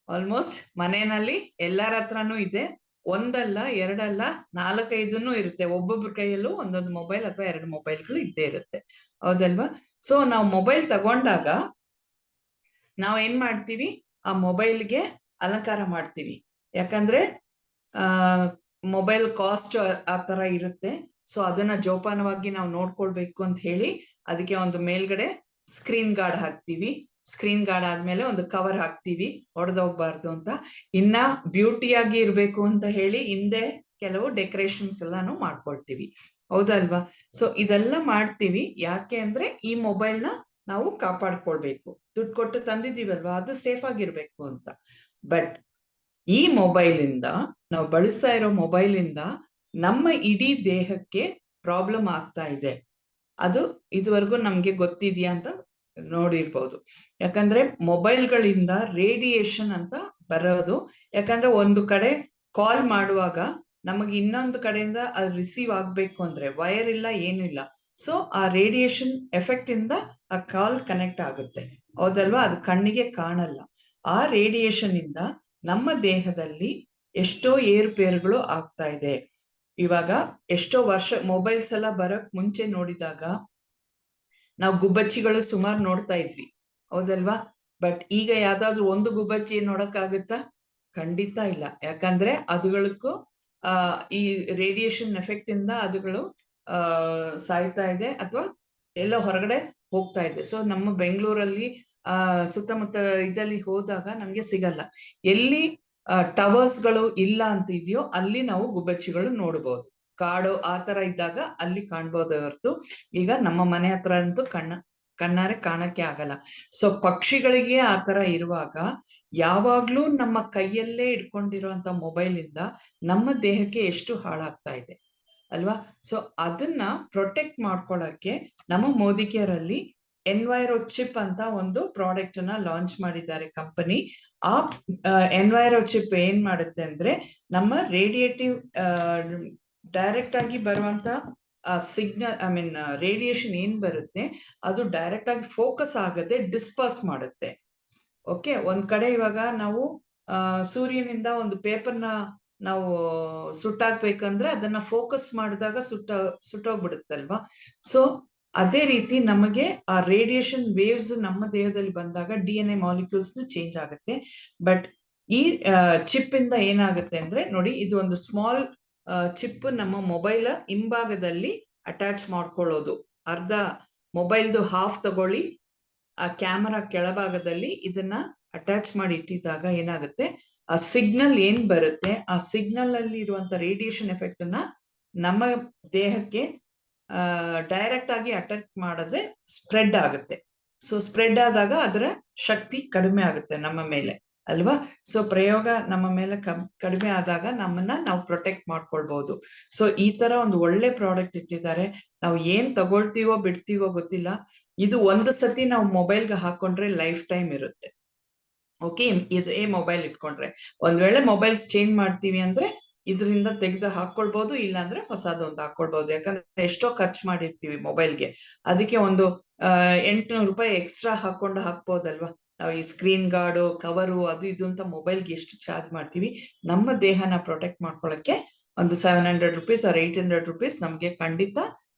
ಆಲ್ಮೋಸ್ಟ್ ಮನೆಯಲ್ಲಿ ಎಲ್ಲರ ಹತ್ರನೂ ಇದೆ. ಒಂದಲ್ಲ, ಎರಡಲ್ಲ, 4-5 ಇರುತ್ತೆ. ಒಬ್ಬೊಬ್ರ ಕೈಯಲ್ಲೂ ಒಂದೊಂದು ಮೊಬೈಲ್ ಅಥವಾ 2 ಮೊಬೈಲ್ಗಳು ಇದ್ದೇ ಇರುತ್ತೆ, ಹೌದಲ್ವಾ? ಸೊ ನಾವು ಮೊಬೈಲ್ ತಗೊಂಡಾಗ ನಾವ್ ಏನ್ ಮಾಡ್ತೀವಿ? ಆ ಮೊಬೈಲ್ಗೆ ಅಲಂಕಾರ ಮಾಡ್ತೀವಿ. ಯಾಕಂದ್ರೆ ಮೊಬೈಲ್ ಕಾಸ್ಟ್ ಆ ತರ ಇರುತ್ತೆ. ಸೊ ಅದನ್ನ ಜೋಪಾನವಾಗಿ ನಾವು ನೋಡ್ಕೊಳ್ಬೇಕು ಅಂತ ಹೇಳಿ ಅದಕ್ಕೆ ಒಂದು ಮೇಲ್ಗಡೆ ಸ್ಕ್ರೀನ್ ಗಾರ್ಡ್ ಹಾಕ್ತಿವಿ. ಸ್ಕ್ರೀನ್ ಗಾರ್ಡ್ ಆದ್ಮೇಲೆ ಒಂದು ಕವರ್ ಹಾಕ್ತಿವಿ, ಹೊಡೆದೋಗ್ಬಾರ್ದು ಅಂತ. ಇನ್ನ ಬ್ಯೂಟಿಯಾಗಿ ಇರ್ಬೇಕು ಅಂತ ಹೇಳಿ ಹಿಂದೆ ಕೆಲವು ಡೆಕೋರೇಷನ್ಸ್ ಎಲ್ಲಾನು ಮಾಡ್ಕೊಳ್ತೀವಿ, ಹೌದಲ್ವಾ? ಸೊ ಇದೆಲ್ಲ ಮಾಡ್ತೀವಿ ಯಾಕೆ ಅಂದ್ರೆ ಈ ಮೊಬೈಲ್ ನ ನಾವು ಕಾಪಾಡ್ಕೊಳ್ಬೇಕು. ದುಡ್ಡು ಕೊಟ್ಟು ತಂದಿದ್ದೀವಲ್ವಾ, ಅದು ಸೇಫ್ ಆಗಿರ್ಬೇಕು ಅಂತ. ಬಟ್ ಈ ಮೊಬೈಲ್ ಇಂದ, ನಾವು ಬಳಸ್ತಾ ಇರೋ ಮೊಬೈಲ್ ಇಂದ ನಮ್ಮ ಇಡೀ ದೇಹಕ್ಕೆ ಪ್ರಾಬ್ಲಮ್ ಆಗ್ತಾ ಇದೆ. ಅದು ಇದುವರೆಗೂ ನಮ್ಗೆ ಗೊತ್ತಿದ್ಯಾ ಅಂತ ನೋಡಿರ್ಬೋದು. ಯಾಕಂದ್ರೆ ಮೊಬೈಲ್ಗಳಿಂದ ರೇಡಿಯೇಷನ್ ಅಂತ ಬರೋದು. ಯಾಕಂದ್ರೆ ಒಂದು ಕಡೆ ಕಾಲ್ ಮಾಡುವಾಗ ನಮಗೆ ಇನ್ನೊಂದು ಕಡೆಯಿಂದ ಅದು ರಿಸೀವ್ ಆಗ್ಬೇಕು ಅಂದ್ರೆ ವೈರ್ ಇಲ್ಲ, ಏನು ಇಲ್ಲ. ಸೊ ಆ ರೇಡಿಯೇಷನ್ ಎಫೆಕ್ಟ್ ಇಂದ ಆ ಕಾಲ್ ಕನೆಕ್ಟ್ ಆಗುತ್ತೆ, ಹೌದಲ್ವಾ? ಅದು ಕಣ್ಣಿಗೆ ಕಾಣಲ್ಲ. ಆ ರೇಡಿಯೇಷನ್ ಇಂದ ನಮ್ಮ ದೇಹದಲ್ಲಿ ಎಷ್ಟೋ ಏರುಪೇರುಗಳು ಆಗ್ತಾ ಇದೆ. ಇವಾಗ ಎಷ್ಟೋ ವರ್ಷ ಮೊಬೈಲ್ಸ್ ಎಲ್ಲ ಬರಕ್ ಮುಂಚೆ ನೋಡಿದಾಗ ನಾವು ಗುಬ್ಬಚ್ಚಿಗಳು ಸುಮಾರು ನೋಡ್ತಾ ಇದ್ವಿ, ಹೌದಲ್ವಾ? ಬಟ್ ಈಗ ಯಾವ್ದಾದ್ರು ಒಂದು ಗುಬ್ಬಚ್ಚಿ ನೋಡಕ್ಕಾಗುತ್ತಾ? ಖಂಡಿತ ಇಲ್ಲ. ಯಾಕಂದ್ರೆ ಅದುಗಳಿಗೂ ಈ ರೇಡಿಯೇಷನ್ ಎಫೆಕ್ಟ್ ಇಂದ ಅದುಗಳು ಸಾಯ್ತಾ ಇದೆ ಅಥವಾ ಎಲ್ಲ ಹೊರಗಡೆ ಹೋಗ್ತಾ ಇದೆ. ಸೊ ನಮ್ಮ ಬೆಂಗಳೂರಲ್ಲಿ ಸುತ್ತಮುತ್ತ ಇದಲ್ಲಿ ಹೋದಾಗ ನಮ್ಗೆ ಸಿಗಲ್ಲ. ಎಲ್ಲಿ ಟವರ್ಸ್ ಗಳು ಇಲ್ಲ ಅಂತ ಇದೆಯೋ ಅಲ್ಲಿ ನಾವು ಗುಬ್ಬಚ್ಚಿಗಳು ನೋಡ್ಬೋದು. ಕಾಡು ಆ ತರ ಇದ್ದಾಗ ಅಲ್ಲಿ ಕಾಣ್ಬೋದೇ ಹೊರತು ಈಗ ನಮ್ಮ ಮನೆ ಹತ್ರ ಅಂತೂ ಕಣ್ಣಾರೆ ಕಾಣಕ್ಕೆ ಆಗಲ್ಲ. ಸೊ ಪಕ್ಷಿಗಳಿಗೆ ಆ ತರ ಇರುವಾಗ ಯಾವಾಗ್ಲೂ ನಮ್ಮ ಕೈಯಲ್ಲೇ ಇಟ್ಕೊಂಡಿರುವಂತ ಮೊಬೈಲ್ ಇಂದ ನಮ್ಮ ದೇಹಕ್ಕೆ ಎಷ್ಟು ಹಾಳಾಗ್ತಾ ಇದೆ ಅಲ್ವಾ? ಸೊ ಅದನ್ನ ಪ್ರೊಟೆಕ್ಟ್ ಮಾಡ್ಕೊಳಕ್ಕೆ ನಮ್ಮ ಮೋದಿಕೇರಲ್ಲಿ ಎನ್ವೈರೋ ಚಿಪ್ ಅಂತ ಒಂದು ಪ್ರಾಡಕ್ಟ್ ಅನ್ನ ಲಾಂಚ್ ಮಾಡಿದ್ದಾರೆ ಕಂಪನಿ. ಆ ಎನ್ವೈರೋ ಚಿಪ್ ಏನ್ ಮಾಡುತ್ತೆ ಅಂದ್ರೆ ನಮ್ಮ ರೇಡಿಯೇಟಿವ್ ಡೈರೆಕ್ಟ್ ಆಗಿ ಬರುವಂತ ಸಿಗ್ನಲ್, ಐ ಮೀನ್ ರೇಡಿಯೇಷನ್ ಏನ್ ಬರುತ್ತೆ ಅದು ಡೈರೆಕ್ಟ್ ಆಗಿ ಫೋಕಸ್ ಆಗದೆ ಡಿಸ್ಪರ್ಸ್ ಮಾಡುತ್ತೆ. ಓಕೆ, ಒಂದ್ ಕಡೆ ಇವಾಗ ನಾವು ಸೂರ್ಯನಿಂದ ಒಂದು ಪೇಪರ್ನ ನಾವು ಸುಟ್ಟಾಕ್ಬೇಕಂದ್ರೆ ಅದನ್ನ ಫೋಕಸ್ ಮಾಡಿದಾಗ ಸುಟ್ಟೋಗ್ಬಿಡುತ್ತಲ್ವಾ? ಸೊ ಅದೇ ರೀತಿ ನಮಗೆ ಆ ರೇಡಿಯೇಷನ್ ವೇವ್ಸ್ ನಮ್ಮ ದೇಹದಲ್ಲಿ ಬಂದಾಗ DNA ಮಾಲಿಕ್ಯೂಲ್ಸ್ ಚೇಂಜ್ ಆಗುತ್ತೆ. ಬಟ್ ಈ ಚಿಪ್ ಇಂದ ಏನಾಗುತ್ತೆ ಅಂದ್ರೆ ನೋಡಿ, ಇದು ಒಂದು ಸ್ಮಾಲ್ ಚಿಪ್ ನಮ್ಮ ಮೊಬೈಲ್ ಹಿಂಭಾಗದಲ್ಲಿ ಅಟ್ಯಾಚ್ ಮಾಡ್ಕೊಳ್ಳೋದು. ಅರ್ಧ ಮೊಬೈಲ್ದು ಹಾಫ್ ತಗೊಳ್ಳಿ, ಆ ಕ್ಯಾಮರಾ ಕೆಳಭಾಗದಲ್ಲಿ ಇದನ್ನ ಅಟ್ಯಾಚ್ ಮಾಡಿ ಇಟ್ಟಿದ್ದಾಗ ಏನಾಗುತ್ತೆ, ಆ ಸಿಗ್ನಲ್ ಏನ್ ಬರುತ್ತೆ ಆ ಸಿಗ್ನಲ್ ಅಲ್ಲಿ ಇರುವಂತ ರೇಡಿಯೇಷನ್ ಎಫೆಕ್ಟ್ ಅನ್ನ ನಮ್ಮ ದೇಹಕ್ಕೆ ಡೈರೆಕ್ಟ್ ಆಗಿ ಅಟ್ಯಾಕ್ ಮಾಡದೆ ಸ್ಪ್ರೆಡ್ ಆಗುತ್ತೆ. ಸೊ ಸ್ಪ್ರೆಡ್ ಆದಾಗ ಅದರ ಶಕ್ತಿ ಕಡಿಮೆ ಆಗುತ್ತೆ ನಮ್ಮ ಮೇಲೆ, ಅಲ್ವಾ? ಸೊ ಪ್ರಯೋಗ ನಮ್ಮ ಮೇಲೆ ಕಡಿಮೆ ಆದಾಗ ನಮ್ಮನ್ನ ನಾವು ಪ್ರೊಟೆಕ್ಟ್ ಮಾಡ್ಕೊಳ್ಬಹುದು. ಸೊ ಈ ತರ ಒಂದು ಒಳ್ಳೆ ಪ್ರಾಡಕ್ಟ್ ಇಟ್ಟಿದ್ದಾರೆ. ನಾವು ಏನ್ ತಗೊಳ್ತೀವೋ ಬಿಡ್ತೀವೋ ಗೊತ್ತಿಲ್ಲ, ಇದು ಒಂದು ಸತಿ ನಾವು ಮೊಬೈಲ್ಗೆ ಹಾಕೊಂಡ್ರೆ ಲೈಫ್ ಟೈಮ್ ಇರುತ್ತೆ. ಓಕೆ, ಇದೇ ಮೊಬೈಲ್ ಇಟ್ಕೊಂಡ್ರೆ ಒಂದ್ ವೇಳೆ ಮೊಬೈಲ್ಸ್ ಚೇಂಜ್ ಮಾಡ್ತೀವಿ ಅಂದ್ರೆ ಇದರಿಂದ ತೆಗೆದು ಹಾಕೊಳ್ಬಹುದು, ಇಲ್ಲಾಂದ್ರೆ ಹೊಸದೊಂದು ಹಾಕೊಳ್ಬಹುದು. ಯಾಕಂದ್ರೆ ಎಷ್ಟೋ ಖರ್ಚು ಮಾಡಿರ್ತೀವಿ ಮೊಬೈಲ್ಗೆ, ಅದಕ್ಕೆ ಒಂದು 800 ರೂಪಾಯಿ ಎಕ್ಸ್ಟ್ರಾ ಹಾಕ್ಬೋದಲ್ವಾ? ನಾವು ಈ ಸ್ಕ್ರೀನ್ ಗಾರ್ಡು, ಕವರು, ಅದು ಇದು ಅಂತ ಮೊಬೈಲ್ಗೆ ಎಷ್ಟು ಚಾರ್ಜ್ ಮಾಡ್ತೀವಿ. ನಮ್ಮ ದೇಹನ ಪ್ರೊಟೆಕ್ಟ್ ಮಾಡ್ಕೊಳಕ್ಕೆ ಒಂದು 700 ರೂಪೀಸ್ ಆರ್ 800 ರೂಪೀಸ್ ನಮ್ಗೆ ಖಂಡಿತ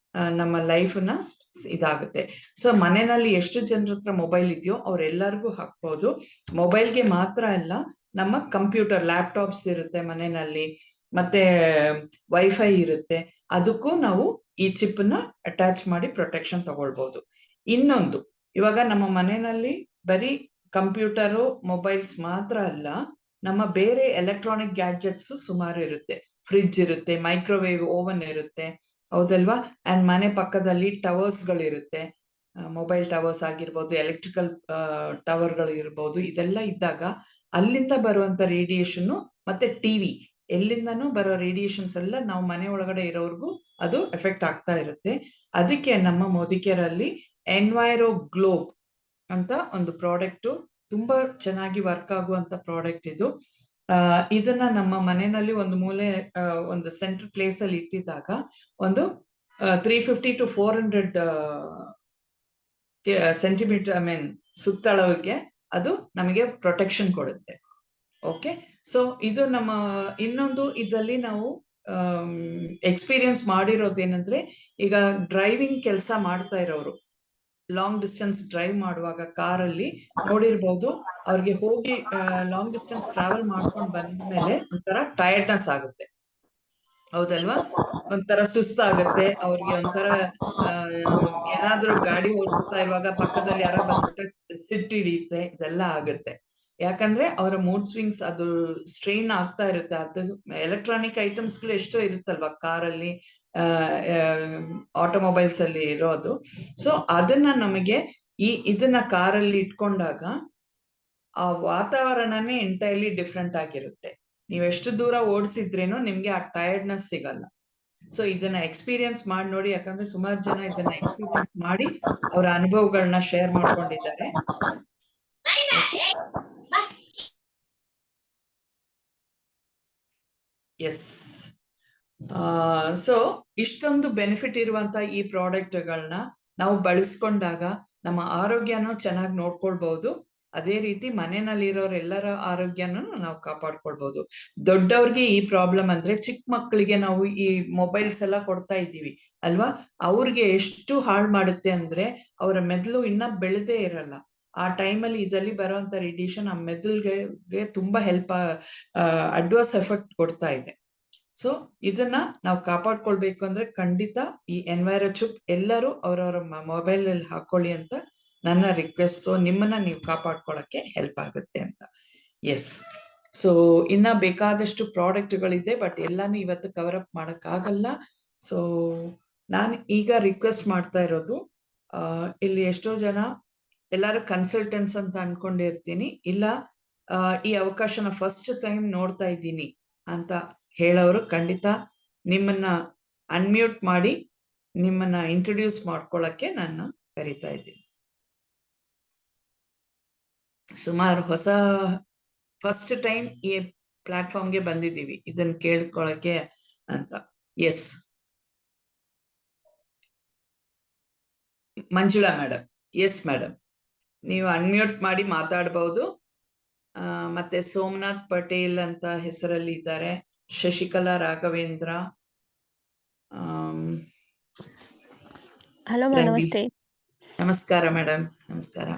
ನಮ್ಮ ಲೈಫ್ನ ಇದಾಗುತ್ತೆ. ಸೊ ಮನೆಯಲ್ಲಿ ಎಷ್ಟು ಜನರ ಹತ್ರ ಮೊಬೈಲ್ ಇದೆಯೋ ಅವ್ರೆಲ್ಲರಿಗೂ ಹಾಕ್ಬೋದು. ಮೊಬೈಲ್ಗೆ ಮಾತ್ರ ಅಲ್ಲ, ನಮ್ಮ ಕಂಪ್ಯೂಟರ್ ಲ್ಯಾಪ್ಟಾಪ್ಸ್ ಇರುತ್ತೆ ಮನೆಯಲ್ಲಿ, ಮತ್ತೆ ವೈಫೈ ಇರುತ್ತೆ, ಅದಕ್ಕೂ ನಾವು ಈ ಚಿಪ್ ನ ಅಟ್ಯಾಚ್ ಮಾಡಿ ಪ್ರೊಟೆಕ್ಷನ್ ತಗೊಳ್ಬಹುದು. ಇನ್ನೊಂದು, ಇವಾಗ ನಮ್ಮ ಮನೆಯಲ್ಲಿ ಬರೀ ಕಂಪ್ಯೂಟರು ಮೊಬೈಲ್ಸ್ ಮಾತ್ರ ಅಲ್ಲ, ನಮ್ಮ ಬೇರೆ ಎಲೆಕ್ಟ್ರಾನಿಕ್ ಗ್ಯಾಡ್ಜೆಟ್ಸ್ ಸುಮಾರು ಇರುತ್ತೆ. ಫ್ರಿಡ್ಜ್ ಇರುತ್ತೆ, ಮೈಕ್ರೋವೇವ್ ಓವನ್ ಇರುತ್ತೆ, ಹೌದಲ್ವಾ? ಅಂಡ್ ಮನೆ ಪಕ್ಕದಲ್ಲಿ ಟವರ್ಸ್ ಗಳಿರುತ್ತೆ, ಮೊಬೈಲ್ ಟವರ್ಸ್ ಆಗಿರ್ಬೋದು, ಎಲೆಕ್ಟ್ರಿಕಲ್ ಟವರ್ ಗಳು ಇರ್ಬೋದು. ಇದೆಲ್ಲ ಇದ್ದಾಗ ಅಲ್ಲಿಂದ ಬರುವಂತ ರೇಡಿಯೇಷನ್ ಮತ್ತೆ ಟಿವಿ ಎಲ್ಲಿಂದನೂ ಬರೋ ರೇಡಿಯೇಷನ್ಸ್ ಎಲ್ಲ ನಾವು ಮನೆ ಒಳಗಡೆ ಇರೋರ್ಗು ಅದು ಎಫೆಕ್ಟ್ ಆಗ್ತಾ ಇರುತ್ತೆ. ಅದಕ್ಕೆ ನಮ್ಮ ಮೋದಿಕೆರಲ್ಲಿ ಎನ್ವೈರೋ ಗ್ಲೋಬ್ ಅಂತ ಒಂದು ಪ್ರಾಡಕ್ಟ್, ತುಂಬಾ ಚೆನ್ನಾಗಿ ವರ್ಕ್ ಆಗುವಂತ ಪ್ರಾಡಕ್ಟ್ ಇದು. ಇದನ್ನ ನಮ್ಮ ಮನೆಯಲ್ಲಿ ಒಂದು ಮೂಲೆ, ಒಂದು ಸೆಂಟ್ರಲ್ ಪ್ಲೇಸ್ ಅಲ್ಲಿ ಇಟ್ಟಿದ್ದಾಗ ಒಂದು 350 to 400 ಸೆಂಟಿಮೀಟರ್ ಸುತ್ತಳವಿಗೆ ಅದು ನಮಗೆ ಪ್ರೊಟೆಕ್ಷನ್ ಕೊಡುತ್ತೆ. ಓಕೆ, ಸೊ ಇದು ನಮ್ಮ ಇನ್ನೊಂದು ಇದರಲ್ಲಿ ನಾವು ಎಕ್ಸ್ಪೀರಿಯನ್ಸ್ ಮಾಡಿರೋದೇನಂದ್ರೆ, ಈಗ ಡ್ರೈವಿಂಗ್ ಕೆಲಸ ಮಾಡ್ತಾ ಇರೋರು ಲಾಂಗ್ ಡಿಸ್ಟೆನ್ಸ್ ಡ್ರೈವ್ ಮಾಡುವಾಗ ಕಾರಲ್ಲಿ ನೋಡಿರ್ಬೋದು, ಅವ್ರಿಗೆ ಹೋಗಿ ಲಾಂಗ್ ಡಿಸ್ಟೆನ್ಸ್ ಟ್ರಾವೆಲ್ ಮಾಡ್ಕೊಂಡು ಬಂದ್ಮೇಲೆ ಒಂಥರ ಟಯರ್ಡ್ನೆಸ್ ಆಗುತ್ತೆ, ಹೌದಲ್ವಾ? ಒಂಥರ ಸುಸ್ತಾಗತ್ತೆ ಅವ್ರಿಗೆ, ಒಂಥರ ಏನಾದ್ರೂ ಗಾಡಿ ಓಡಿಸ್ತಾ ಇರುವಾಗ ಪಕ್ಕದಲ್ಲಿ ಯಾರ ಬಂದ್ಬಿಟ್ರೆ ಸಿಟ್ಟು ಹಿಡಿಯುತ್ತೆ, ಇದೆಲ್ಲ ಆಗುತ್ತೆ. ಯಾಕಂದ್ರೆ ಅವರ ಮೂಡ್ ಸ್ವಿಂಗ್ಸ್ ಅದು ಸ್ಟ್ರೈನ್ ಆಗ್ತಾ ಇರುತ್ತೆ. ಅದು ಎಲೆಕ್ಟ್ರಾನಿಕ್ ಐಟಮ್ಸ್ ಗಳು ಎಷ್ಟೋ ಇರುತ್ತಲ್ವಾ ಕಾರಲ್ಲಿ, ಆಟೋಮೊಬೈಲ್ಸ್ ಅಲ್ಲಿ ಇರೋದು. ಸೊ ಅದನ್ನ ನಮಗೆ ಇದನ್ನ ಕಾರಲ್ಲಿ ಇಟ್ಕೊಂಡಾಗ ಆ ವಾತಾವರಣನೇ ಎಂಟೈರ್ಲಿ ಡಿಫ್ರೆಂಟ್ ಆಗಿರುತ್ತೆ. ನೀವ್ ಎಷ್ಟು ದೂರ ಓಡಿಸಿದ್ರೇನು ನಿಮ್ಗೆ ಆ ಟಯರ್ಡ್ನೆಸ್ ಸಿಗಲ್ಲ. ಸೊ ಇದನ್ನ ಎಕ್ಸ್ಪೀರಿಯನ್ಸ್ ಮಾಡಿ ನೋಡಿ, ಯಾಕಂದ್ರೆ ಸುಮಾರು ಜನ ಇದನ್ನ ಎಕ್ಸ್ಪೀರಿಯನ್ಸ್ ಮಾಡಿ ಅವರ ಅನುಭವಗಳನ್ನ ಶೇರ್ ಮಾಡ್ಕೊಂಡಿದ್ದಾರೆ. ಎಸ್, ಸೊ ಇಷ್ಟೊಂದು ಬೆನಿಫಿಟ್ ಇರುವಂತ ಈ ಪ್ರಾಡಕ್ಟ್ಗಳನ್ನ ನಾವು ಬಳಸ್ಕೊಂಡಾಗ ನಮ್ಮ ಆರೋಗ್ಯನೂ ಚೆನ್ನಾಗಿ ನೋಡ್ಕೊಳ್ಬಹುದು. ಅದೇ ರೀತಿ ಮನೆಯಲ್ಲಿರೋರೆಲ್ಲರ ಆರೋಗ್ಯನೂ ನಾವು ಕಾಪಾಡ್ಕೊಳ್ಬಹುದು. ದೊಡ್ಡವ್ರಿಗೆ ಈ ಪ್ರಾಬ್ಲಮ್ ಅಂದ್ರೆ, ಚಿಕ್ಕ ಮಕ್ಕಳಿಗೆ ನಾವು ಈ ಮೊಬೈಲ್ಸ್ ಎಲ್ಲ ಕೊಡ್ತಾ ಇದ್ದೀವಿ ಅಲ್ವಾ, ಅವ್ರಿಗೆ ಎಷ್ಟು ಹಾಳು ಮಾಡುತ್ತೆ ಅಂದ್ರೆ, ಅವರ ಮೆದುಳು ಇನ್ನ ಬೆಳೆದೇ ಇರಲ್ಲ. ಆ ಟೈಮಲ್ಲಿ ಇದರಲ್ಲಿ ಬರುವಂತ ರೇಡಿಯೇಷನ್ ಆ ಮೆದುಳಿಗೆ ತುಂಬಾ ಅಡ್ವರ್ಸ್ ಎಫೆಕ್ಟ್ ಕೊಡ್ತಾ ಇದೆ. ಸೊ ಇದನ್ನ ನಾವು ಕಾಪಾಡ್ಕೊಳ್ಬೇಕು ಅಂದ್ರೆ ಖಂಡಿತ ಈ ಎನ್ವೈರೋ ಚಿಪ್ ಎಲ್ಲರೂ ಅವರವರ ಮೊಬೈಲ್ ಅಲ್ಲಿ ಹಾಕೊಳ್ಳಿ ಅಂತ ನನ್ನ ರಿಕ್ವೆಸ್ಟ್. ಸೊ ನಿಮ್ಮನ್ನ ನೀವು ಕಾಪಾಡ್ಕೊಳಕ್ಕೆ ಹೆಲ್ಪ್ ಆಗುತ್ತೆ ಅಂತ. ಎಸ್, ಸೊ ಇನ್ನ ಬೇಕಾದಷ್ಟು ಪ್ರಾಡಕ್ಟ್ಗಳಿದೆ, ಬಟ್ ಎಲ್ಲಾನು ಇವತ್ತು ಕವರ್ ಅಪ್ ಮಾಡಕ್ ಆಗಲ್ಲ. ಸೊ ನಾನು ಈಗ ರಿಕ್ವೆಸ್ಟ್ ಮಾಡ್ತಾ ಇರೋದು, ಇಲ್ಲಿ ಎಷ್ಟೋ ಜನ ಎಲ್ಲಾರು ಕನ್ಸಲ್ಟೆನ್ಸ್ ಅಂತ ಅನ್ಕೊಂಡಿರ್ತೀನಿ, ಇಲ್ಲ ಈ ಅವಕಾಶನ ಫಸ್ಟ್ ಟೈಮ್ ನೋಡ್ತಾ ಇದ್ದೀನಿ ಅಂತ ಹೇಳೋರು ಖಂಡಿತ ನಿಮ್ಮನ್ನ ಅನ್ಮ್ಯೂಟ್ ಮಾಡಿ ನಿಮ್ಮನ್ನ ಇಂಟ್ರೊಡ್ಯೂಸ್ ಮಾಡ್ಕೊಳಕ್ಕೆ ನಾನು ಕರಿತಾ ಇದ್ದೀನಿ. ಸುಮಾರು ಫಸ್ಟ್ ಟೈಮ್ ಈ ಪ್ಲಾಟ್ಫಾರ್ಮ್ಗೆ ಬಂದಿದ್ದೀವಿ ಇದನ್ನ ಕೇಳ್ಕೊಳಕ್ಕೆ ಅಂತ. Yes, Manjula madam. Yes madam, ನೀವು ಅನ್ಮ್ಯೂಟ್ ಮಾಡಿ ಮಾತಾಡಬಹುದು. ಮತ್ತೆ ಸೋಮನಾಥ್ ಪಟೇಲ್ ಅಂತ ಹೆಸರಲ್ಲಿ ಇದ್ದಾರೆ, ಶಶಿಕಲಾ ರಾಘವೇಂದ್ರ. ಹಲೋ ನಮಸ್ತೆ. ನಮಸ್ಕಾರ ಮೇಡಮ್, ನಮಸ್ಕಾರ.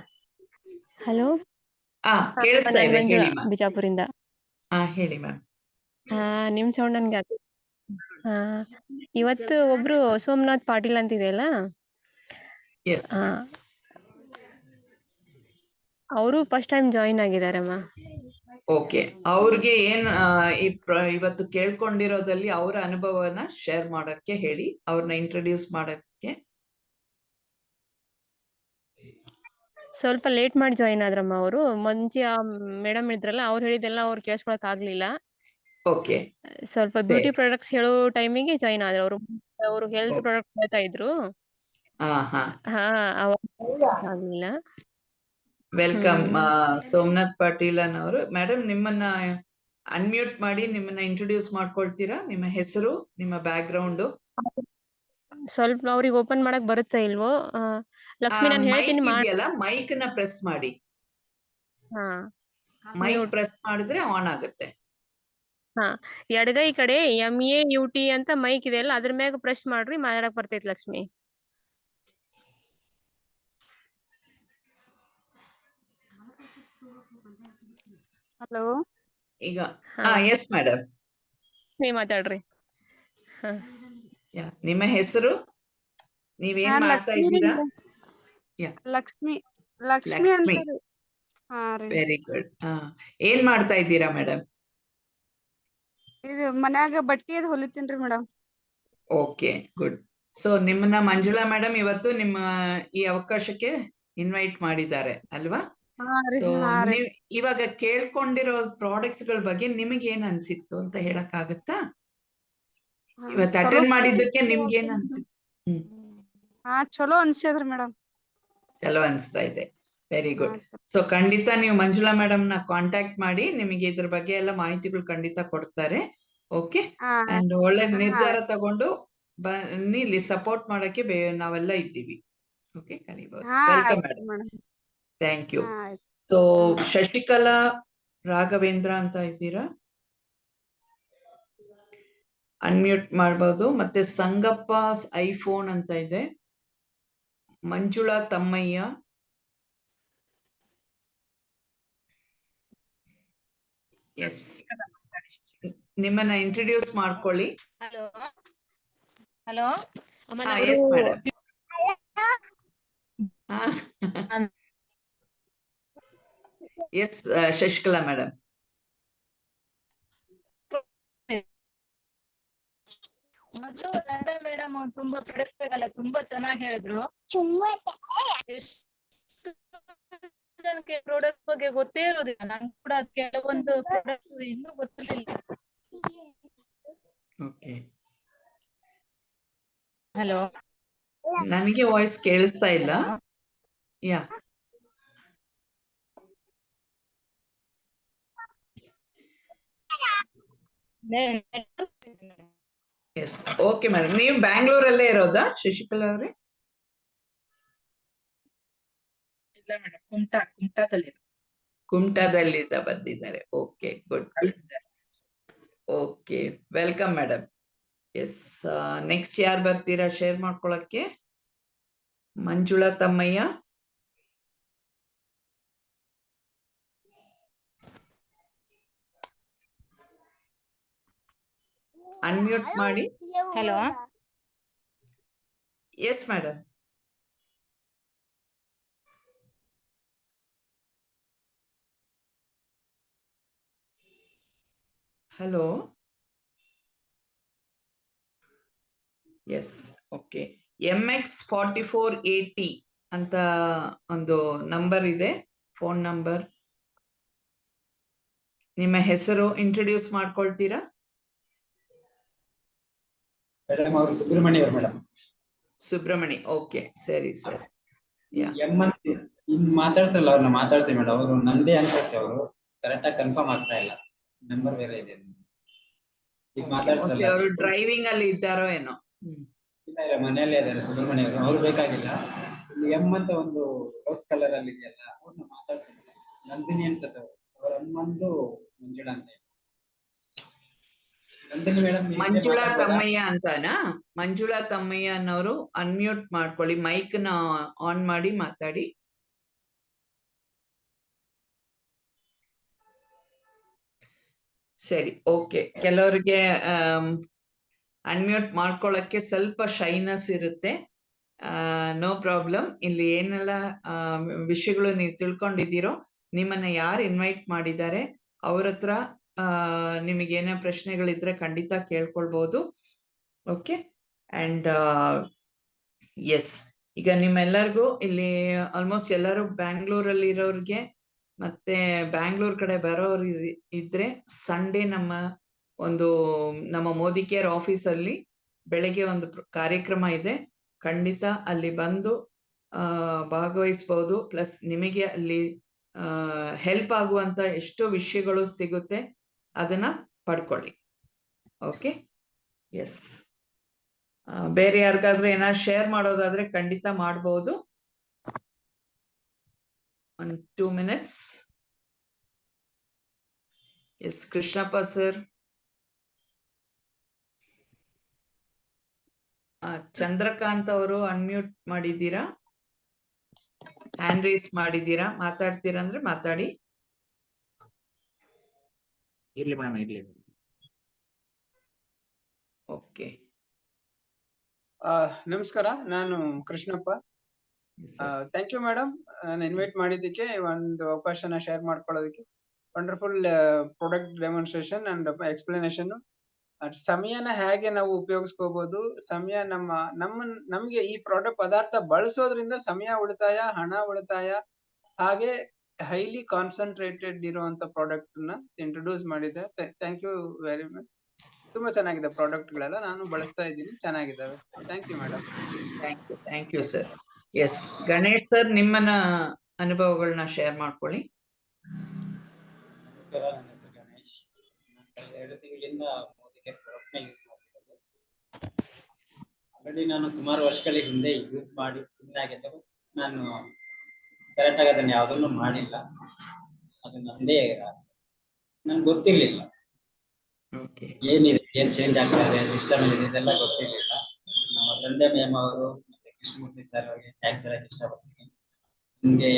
ಹಲೋ, ಕೇಳಿಸ್ತಾ ಇದೆ, ಹೇಳಿ ಮ್ಯಾಮ್. ಬಿಜಾಪುರಿಂದ. ಹೇಳಿ ಮ್ಯಾಮ್. ನಿಮ್ ಸೌಂಡ್ ನನ್ಗೆ ಇವತ್ತು ಒಬ್ರು ಸೋಮನಾಥ್ ಪಾಟೀಲ್ ಅಂತ ಇದೆಯಲ್ಲ, ಅವರು ಫಸ್ಟ್ ಟೈಮ್ ಜಾಯಿನ್ ಆಗಿದಾರಮ್ಮ. ಓಕೆ, ಅವ್ರಿಗೆ ಏನ್ ಇವತ್ತು ಕೇಳ್ಕೊಂಡಿರೋದಲ್ಲಿ ಅವರ ಅನುಭವನ ಶೇರ್ ಮಾಡಕ್ಕೆ ಹೇಳಿ, ಅವ್ರನ್ನ ಇಂಟ್ರೊಡ್ಯೂಸ್ ಮಾಡಕ್ಕೆ. ಸ್ವಲ್ಪ ಲೇಟ್ ಮಾಡಿ ಜಾಯಿನ್ ಆದ್ರಮ್ಮ ಅವರು. ಮುಂಚೆ ಮೇಡಮ್ ಇದ್ರಲ್ಲ, ಅವ್ರು ಹೇಳಿದೆಲ್ಲ ಅವ್ರು ಕೇಳಿಸ್ಕೊಳಕ್ ಆಗ್ಲಿಲ್ಲ. ಓಕೆ, ಸ್ವಲ್ಪ ಬ್ಯೂಟಿ ಪ್ರಾಡಕ್ಟ್ಸ್ ಹೇಳೋ ಟೈಮಿಗೆ ಜಾಯಿನ್ ಆದ್ರು ಅವರು. ಅವರು ಹೆಲ್ತ್ ಪ್ರಾಡಕ್ಟ್ ಹೇಳ್ತಾ ಇದ್ರು. ಆಗ್ಲಿಲ್ಲ. ವೆಲ್ಕಮ್ ಸೋಮನಾಥ್ ಪಾಟೀಲ್ ಅವರು. ಮೇಡಮ್, ನಿಮ್ಮನ್ನ ಅನ್ಮ್ಯೂಟ್ ಮಾಡಿ ನಿಮ್ಮನ್ನ ಇಂಟ್ರೊಡ್ಯೂಸ್ ಮಾಡ್ಕೊಳ್ತೀರಾ? ನಿಮ್ಮ ಹೆಸರು, ನಿಮ್ಮ ಬ್ಯಾಕ್ ಗ್ರೌಂಡ್ ಸ್ವಲ್ಪ ಅವ್ರಿಗೆ ಓಪನ್ ಮಾಡಕ್ ಬರುತ್ತಾ ಇಲ್ವೋ? ಲಕ್ಷ್ಮಿ, ನಾನು ಹೇಳ್ತೀನಿ, ಮೈಕ್ ನ ಪ್ರೆಸ್ ಮಾಡಿ. ಮೈಕ್ ಪ್ರೆಸ್ ಮಾಡಿದ್ರೆ ಆನ್ ಆಗುತ್ತೆ. ಹಾ ಎಡಗೈ ಕಡೆ MAUT ಅಂತ ಮೈಕ್ ಇದೆ ಅಲ್ಲ ಅದ್ರ ಮ್ಯಾಗ ಪ್ರೆಸ್ ಮಾಡ್ರಿ ಮಾತಾಡಕ್ ಬರ್ತೈತಿ ಲಕ್ಷ್ಮಿ. ಹಲೋ ಈಗ ಹಾ ಎಸ್ ಮೇಡಮ್. ನೀವ್ ಮಾತಾಡ್ರಿ. ಹಾ ನಿಮ್ಮ ಹೆಸರು, ನೀವೇನ್ ಮಾಡ್ತಾ ಲಕ್ಷ್ಮಿ ಇದ್ದೀರಾ? ಲಕ್ಷ್ಮಿ ಲಕ್ಷ್ಮಿ ಲಕ್ಷ್ಮಿ, ಅಂತ ರೀ. ಹಾ ರೀ, ವೆರಿ ಗುಡ್. ಏನ್ ಮಾಡ್ತಾ ಇದ್ದೀರಾ ಮೇಡಮ್? ಇದು ಮನ್ಯಾಗ ಬಟ್ಟಿ ಅದ್ ಹೊಲಿತೀನ್ರಿ ಮೇಡಮ್. Okay, good. ಸೊ ನಿಮ್ಮನ್ನ ಮಂಜುಳಾ ಮೇಡಮ್ ಇವತ್ತು ನಿಮ್ಮ ಈ ಅವಕಾಶಕ್ಕೆ ಇನ್ವೈಟ್ ಮಾಡಿದ್ದಾರೆ ಅಲ್ವಾ? ಹಾ ರೀ, ಸೊ ಹಾ ರೀ. ನೀವ್ ಇವಾಗ ಕೇಳ್ಕೊಂಡಿರೋ ಪ್ರಾಡಕ್ಟ್ಸ್ ಗಳ ಬಗ್ಗೆ ನಿಮಗೆ ಏನ್ ಅನ್ಸಿತ್ತು ಅಂತ ಹೇಳಕ್ ಆಗುತ್ತಾ? ಇವತ್ತು ಚಲೋ ಅಟೆಂಡ್ ಮಾಡಿದ್ದಕ್ಕೆ ನಿಮ್ಗೆ ಏನ್ ಅನ್ಸಿತ್ತು? ಚಲೋ ಅನ್ಸ್ಯದ್ರಿ ಮೇಡಮ್. ಚಲೋ ಅನ್ಸ್ತಾ ಇದೆ, ವೆರಿ ಹಾ ಗುಡ್. ಸೊ ಖಂಡಿತ ನೀವು ಮಂಜುಳಾ ಮೇಡಮ್ ನ ಕಾಂಟ್ಯಾಕ್ಟ್ ಮಾಡಿ, ನಿಮಗೆ ಇದ್ರ ಬಗ್ಗೆ ಎಲ್ಲ ಮಾಹಿತಿಗಳು ಖಂಡಿತ ಕೊಡ್ತಾರೆ. ಓಕೆ, ಅಂಡ್ ಒಳ್ಳೆ ನಿರ್ಧಾರ ತಗೊಂಡು ಬನ್ನಿ, ಇಲ್ಲಿ ಸಪೋರ್ಟ್ ಮಾಡಕ್ಕೆ ನಾವೆಲ್ಲ ಇದ್ದೀವಿ. ಓಕೆ, ಕಲಿಬಹುದು. Welcome madam. Madam. Thank you. ಆಯ್ತು. ಸೊ ಶಶಿಕಲಾ ರಾಘವೇಂದ್ರ ಅಂತ ಇದ್ದೀರಾ? ಅನ್ಮ್ಯೂಟ್ ಮಾಡಬಹುದು. ಮತ್ತೆ ಸಂಗಪ್ಪ ಐಫೋನ್ ಅಂತ ಇದೆ. ಮಂಜುಳಾ ತಮ್ಮಯ್ಯ, ಎಸ್, ನಿಮ್ಮನ್ನ ಇಂಟ್ರೊಡ್ಯೂಸ್ ಮಾಡ್ಕೊಳ್ಳಿ. Hello hello yes madam. Yes Shashikala madam. ಮೊದಲು ರಾಧಾ ಮೇಡಮ್ ತುಂಬಾ ಪ್ರಾಡಕ್ಟ್ ಎಲ್ಲ ತುಂಬಾ ಚೆನ್ನಾಗಿ ಹೇಳಿದ್ರು. ಎಷ್ಟು ಜನಕ್ಕೆ ಪ್ರಾಡಕ್ಟ್ ಬಗ್ಗೆ ಗೊತ್ತೇ ಇರೋದಿಲ್ಲ. ನಂಗೆ ಕೂಡ ಕೆಲವೊಂದು ಪ್ರಾಡಕ್ಟ್ ಇನ್ನೂ ಗೊತ್ತಿರಲಿಲ್ಲ. ಓಕೆ, ಹಲೋ, ನನಗೆ ವಾಯ್ಸ್ ಕೇಳಿಸ್ತಾ ಇಲ್ಲ. ಯಾ, ಎಸ್, ಓಕೆ ಮೇಡಮ್. ನೀವು ಬ್ಯಾಂಗ್ಳೂರಲ್ಲೇ ಇರೋದಾ ಶಶಿಕಲಾ ಅವ್ರೆ? ಇಲ್ಲ ಮೇಡಮ್, ಕುಮಟಾದಲ್ಲಿ ಕುಮಟಾದಲ್ಲಿ ಬಂದಿದ್ದಾರೆ. Okay, good. Okay, welcome madam. Yes, next ಯಾರು ಬರ್ತೀರಾ ಶೇರ್ ಮಾಡ್ಕೊಳಕ್ಕೆ? ಮಂಜುಳಾ ತಮ್ಮಯ್ಯ. ಅನ್ಮ್ಯೂಟ್ ಮಾಡಿ. Hello, yes madam. Hello, yes, okay. MX4480 ಅಂತ ಒಂದು ನಂಬರ್ ಇದೆ, ಫೋನ್ ನಂಬರ್. ನಿಮ್ಮ ಹೆಸರು ಇಂಟ್ರೊಡ್ಯೂಸ್ ಮಾಡ್ಕೊಳ್ತೀರಾ? ಮೇಡಮ್ ಅವರು ಸುಬ್ರಹ್ಮಣ್ಯ ಅವರು ಮೇಡಮ್. ಸುಬ್ರಹ್ಮಣಿ, ಓಕೆ, ಸರಿ ಸರಿ. ಇನ್ ಮಾತಾಡ್ಸಲ್ಲ, ಅವ್ರನ್ನ ಮಾತಾಡ್ಸಿ ಮೇಡಮ್. ಅವರು ನಂದೇ ಅನ್ಸುತ್ತೆ, ಅವರು ಕರೆಕ್ಟ್ ಆಗಿ ಕನ್ಫರ್ಮ್ ಆಗ್ತಾ ಇಲ್ಲ. ನಂಬರ್ ಬೇರೆ ಇದೆ. ಈಗ ಮಾತಾಡ್ಸಲ್ಲ. ಅವರು ಡ್ರೈವಿಂಗ್ ಅಲ್ಲಿ ಇದ್ದಾರೋ ಏನೋ. ಇಲ್ಲ, ಮನೆಯಲ್ಲೇ ಇದ್ದಾರೆ ಸುಬ್ರಹ್ಮಣ್ಯ ಅವರು. ಅವ್ರು ಬೇಕಾಗಿಲ್ಲ. ಇಲ್ಲಿ ಅಂತ ಒಂದು ರೋಸ್ ಕಲರ್ ಅಲ್ಲಿ ಇದೆಯಲ್ಲ, ಅವ್ರನ್ನ ಮಾತಾಡ್ಸಿ. ನಂದಿನಿ ಅನ್ಸುತ್ತೆ ಅವ್ರ ಅಮ್ಮಂದು ಮಂಜುಳಾ ಅಂತ. ನಂದಿನಿ ಮೇಡಮ್, ಮಂಜುಳಾ ತಮ್ಮಯ್ಯ ಅಂತಾನಾ? ಮಂಜುಳಾ ತಮ್ಮಯ್ಯ ಅನ್ನೋರು ಅನ್ಮ್ಯೂಟ್ ಮಾಡ್ಕೊಳ್ಳಿ, ಮೈಕ್ ನ ಆನ್ ಮಾಡಿ ಮಾತಾಡಿ. ಸರಿ, ಓಕೆ. ಕೆಲವರಿಗೆ ಅನ್ಮ್ಯೂಟ್ ಮಾಡ್ಕೊಳ್ಳಕ್ಕೆ ಸ್ವಲ್ಪ ಶೈನೆಸ್ ಇರುತ್ತೆ. No problem. ಇಲ್ಲಿ ಏನೆಲ್ಲ ವಿಷಯಗಳು ನೀವು ತಿಳ್ಕೊಂಡಿದ್ದೀರೋ, ನಿಮ್ಮನ್ನ ಯಾರು ಇನ್ವೈಟ್ ಮಾಡಿದ್ದಾರೆ ಅವ್ರ ಹತ್ರ ನಿಮಗೇನ ಪ್ರಶ್ನೆಗಳಿದ್ರೆ ಖಂಡಿತ ಕೇಳ್ಕೊಳ್ಬಹುದು. ಓಕೆ, ಅಂಡ್ ಎಸ್, ಈಗ ನಿಮ್ಮೆಲ್ಲರಿಗೂ ಇಲ್ಲಿ ಆಲ್ಮೋಸ್ಟ್ ಎಲ್ಲರೂ ಬ್ಯಾಂಗ್ಳೂರಲ್ಲಿ ಇರೋರ್ಗೆ ಮತ್ತೆ ಬ್ಯಾಂಗ್ಳೂರ್ ಕಡೆ ಬರೋರು ಇದ್ರೆ, ಸಂಡೇ ನಮ್ಮ ಮೋದಿ ಕೇರ್ ಆಫೀಸ್ ಅಲ್ಲಿ ಬೆಳಗ್ಗೆ ಒಂದು ಕಾರ್ಯಕ್ರಮ ಇದೆ. ಖಂಡಿತ ಅಲ್ಲಿ ಬಂದು ಭಾಗವಹಿಸಬಹುದು. ಪ್ಲಸ್ ನಿಮಗೆ ಅಲ್ಲಿ ಹೆಲ್ಪ್ ಆಗುವಂತ ಎಷ್ಟೋ ವಿಷಯಗಳು ಸಿಗುತ್ತೆ, ಅದನ್ನ ಪಡ್ಕೊಳ್ಳಿ. Okay, S. ಬೇರೆ ಯಾರಿಗಾದ್ರೂ ಏನಾದ್ರು ಶೇರ್ ಮಾಡೋದಾದ್ರೆ ಖಂಡಿತ ಮಾಡಬಹುದು. 2 minutes. Yes, Krishnappa sir. Chandrakant ಅವರು ಅನ್ಮ್ಯೂಟ್ ಮಾಡಿದ್ದೀರಾ? ಹ್ಯಾಂಡ್ ರೈಸ್ ಮಾಡಿದ್ದೀರಾ? ಮಾತಾಡ್ತೀರಾ ಅಂದ್ರೆ ಮಾತಾಡಿ. ಇರ್ಲಿ ಮೇಡಮ್, ಇರ್ಲಿ. ಓಕೆ, ನಮಸ್ಕಾರ, ನಾನು ಕೃಷ್ಣಪ್ಪ. ಥ್ಯಾಂಕ್ ಯು ಮೇಡಮ್, ನಾನು ಇನ್ವೈಟ್ ಮಾಡಿದ್ದಕ್ಕೆ, ಒಂದು ಅವಕಾಶನ ಶೇರ್ ಮಾಡ್ಕೊಳ್ಳೋದಕ್ಕೆ. Wonderful product demonstration and explanation. ಸಮಯನ ಹೇಗೆ ನಾವು ಉಪಯೋಗಿಸ್ಕೋಬಹುದು, ಸಮಯ ನಮ್ಗೆ ಈ ಪ್ರಾಡಕ್ಟ್ ಪದಾರ್ಥ ಬಳಸೋದ್ರಿಂದ ಸಮಯ ಉಳಿತಾಯ, ಹಣ ಉಳಿತಾಯ, ಹಾಗೆ ಹೈಲಿ ಕಾನ್ಸಂಟ್ರೇಟೆಡ್ ಇರುವಂತ ಪ್ರಾಡಕ್ಟ್ ನ ಇಂಟ್ರೊಡ್ಯೂಸ್ ಮಾಡಿದ್ದೆ. Thank you very much. ತುಂಬಾ ಚೆನ್ನಾಗಿದೆ ಪ್ರಾಡಕ್ಟ್ ಗಳೆಲ್ಲ, ನಾನು ಬಳಸ್ತಾ ಇದ್ದೀನಿ, ಚೆನ್ನಾಗಿದ್ದಾವೆ. Thank you madam. Thank you sir. Yes, Ganesh sir, ನಿಮ್ಮನ್ನ ಅನುಭವಗಳನ್ನ ಶೇರ್ ಮಾಡ್ಕೊಳ್ಳಿ. ನಮಸ್ಕಾರ, ನನ್ನ ಹೆಸರು ಗಣೇಶ್. ನಾನು 2 ತಿಂಗಳಿಂದ ಮೋದಿಗೆ ಪ್ರಾಡಕ್ಟ್ ನ ಯೂಸ್ ಮಾಡ್ತಿರೋದು. ಆಲ್ರೆಡಿ ನಾನು ಸುಮಾರು ವರ್ಷಗಳ ಹಿಂದೆ ಯೂಸ್ ಮಾಡಿ ಸುಮ್ಮನೆ ಆಗಿದೆ. ನಾನು ಕರೆಕ್ಟ್ ಆಗಿ ಅದನ್ನ ಯಾವುದನ್ನು ಮಾಡಿಲ್ಲ. ಅದು ನಂದೇ, ನನ್ಗೆ ಗೊತ್ತಿರ್ಲಿಲ್ಲ ಏನಿದೆ, ಏನ್ ಚೇಂಜ್ ಆಗ್ತದೆ ಸಿಸ್ಟಮ್ ಇದೆಲ್ಲ ಗೊತ್ತಿರ್ಲಿಲ್ಲ. ನಮ್ಮ ತಂದೆ ಮೇಮ್ ಅವರು ಮತ್ತೆ ಕೃಷ್ಣಮೂರ್ತಿ ಸರ್ ಅವರಿಗೆ ಥ್ಯಾಂಕ್ಸ್ ಹೇಳಕ್ ಇಷ್ಟಪಡ್ತೀನಿ. ನಿಮ್ಗೆ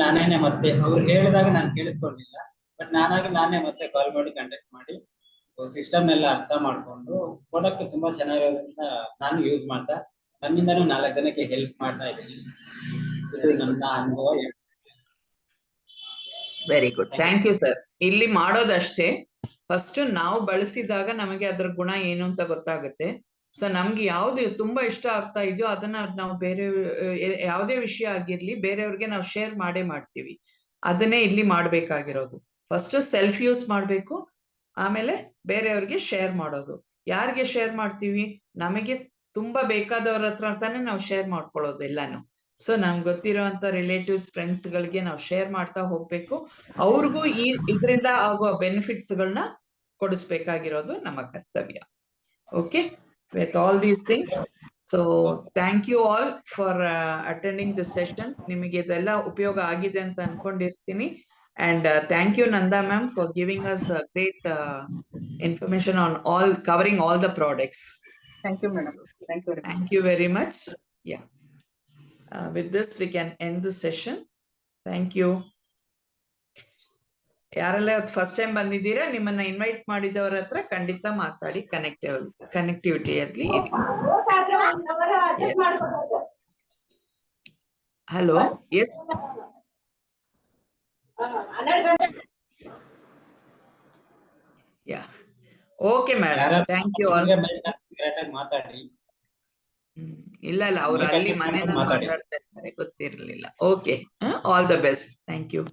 ನಾನೇನೆ ಮತ್ತೆ ಅವ್ರು ಹೇಳಿದಾಗ ನಾನು ಕೇಳಿಸ್ಕೊಂಡಿಲ್ಲ, ಬಟ್ ನಾನೇ ಮತ್ತೆ ಕಾಲ್ ಮಾಡಿ ಕಾಂಟ್ಯಾಕ್ಟ್ ಮಾಡಿ ಸಿಸ್ಟಮ್ ಎಲ್ಲ ಅರ್ಥ ಮಾಡ್ಕೊಂಡು ಪ್ರಾಡಕ್ಟ್ ತುಂಬಾ ಚೆನ್ನಾಗಿರೋದ್ರಿಂದ ನಾನು ಯೂಸ್ ಮಾಡ್ತಾ ನನ್ನಿಂದನೂ 4 ಜನಕ್ಕೆ ಹೆಲ್ಪ್ ಮಾಡ್ತಾ ಇದ್ದೀನಿ. ಇದು ನನ್ನ ಅನುಭವ. Very good, thank you sir. ಇಲ್ಲಿ ಮಾಡೋದಷ್ಟೇ, ಫಸ್ಟ್ ನಾವು ಬಳಸಿದಾಗ ನಮಗೆ ಅದ್ರ ಗುಣ ಏನು ಅಂತ ಗೊತ್ತಾಗುತ್ತೆ. ಸೊ ನಮ್ಗೆ ಯಾವ್ದು ತುಂಬಾ ಇಷ್ಟ ಆಗ್ತಾ ಇದೆಯೋ ಅದನ್ನ ನಾವು ಬೇರೆ ಯಾವುದೇ ವಿಷಯ ಆಗಿರ್ಲಿ ಬೇರೆಯವ್ರಿಗೆ ನಾವು ಶೇರ್ ಮಾಡ್ತೀವಿ. ಅದನ್ನೇ ಇಲ್ಲಿ ಮಾಡ್ಬೇಕಾಗಿರೋದು. ಫಸ್ಟ್ ಸೆಲ್ಫ್ ಯೂಸ್ ಮಾಡ್ಬೇಕು, ಆಮೇಲೆ ಬೇರೆಯವ್ರಿಗೆ ಶೇರ್ ಮಾಡೋದು. ಯಾರಿಗೆ ಶೇರ್ ಮಾಡ್ತೀವಿ? ನಮಗೆ ತುಂಬಾ ಬೇಕಾದವ್ರ ಹತ್ರ ತಾನೇ ನಾವು ಶೇರ್ ಮಾಡ್ಕೊಳ್ಳೋದು ಎಲ್ಲಾನು. ಸೊ ನಮ್ಗೆ ಗೊತ್ತಿರೋಂತ ರಿಲೇಟಿವ್ಸ್, ಫ್ರೆಂಡ್ಸ್ ಗಳಿಗೆ ನಾವು ಶೇರ್ ಮಾಡ್ತಾ ಹೋಗ್ಬೇಕು. ಅವ್ರಿಗೂ ಇದರಿಂದ ಆಗುವ ಬೆನಿಫಿಟ್ಸ್ ಗಳನ್ನ ಕೊಡಿಸ್ಬೇಕಾಗಿರೋದು ನಮ್ಮ ಕರ್ತವ್ಯ. Okay, with all these things, so thank you all for attending this session. ನಿಮಗೆ ಇದೆಲ್ಲ ಉಪಯೋಗ ಆಗಿದೆ ಅಂತ ಅನ್ಕೊಂಡಿರ್ತೀನಿ. And thank you Nanda ma'am for giving us great information on covering all the products. Thank you madam. Thank you very much. Thank you very much. Yeah. With this we can end the session. Thank you. ಯಾರೆಲ್ಲ first time ಬಂದಿದ್ದೀರಾ, ನಿಮ್ಮನ್ನ invite ಮಾಡಿದವರ ಹತ್ರ ಖಂಡಿತ ಮಾತಾಡಿ ಕನೆಕ್ಟಿವಿಟಿಯಲ್ಲಿ ಇರಿ. Hello, yes yeah, okay madam, thank you all. ಮಾತಾಡಿ. ಇಲ್ಲ ಅವ್ರು ಅಲ್ಲಿ ಮನೆ ಮಾತಾಡ್ತಾ ಇರ್ತಾರೆ, ಗೊತ್ತಿರ್ಲಿಲ್ಲ. Okay, all the best. Thank you.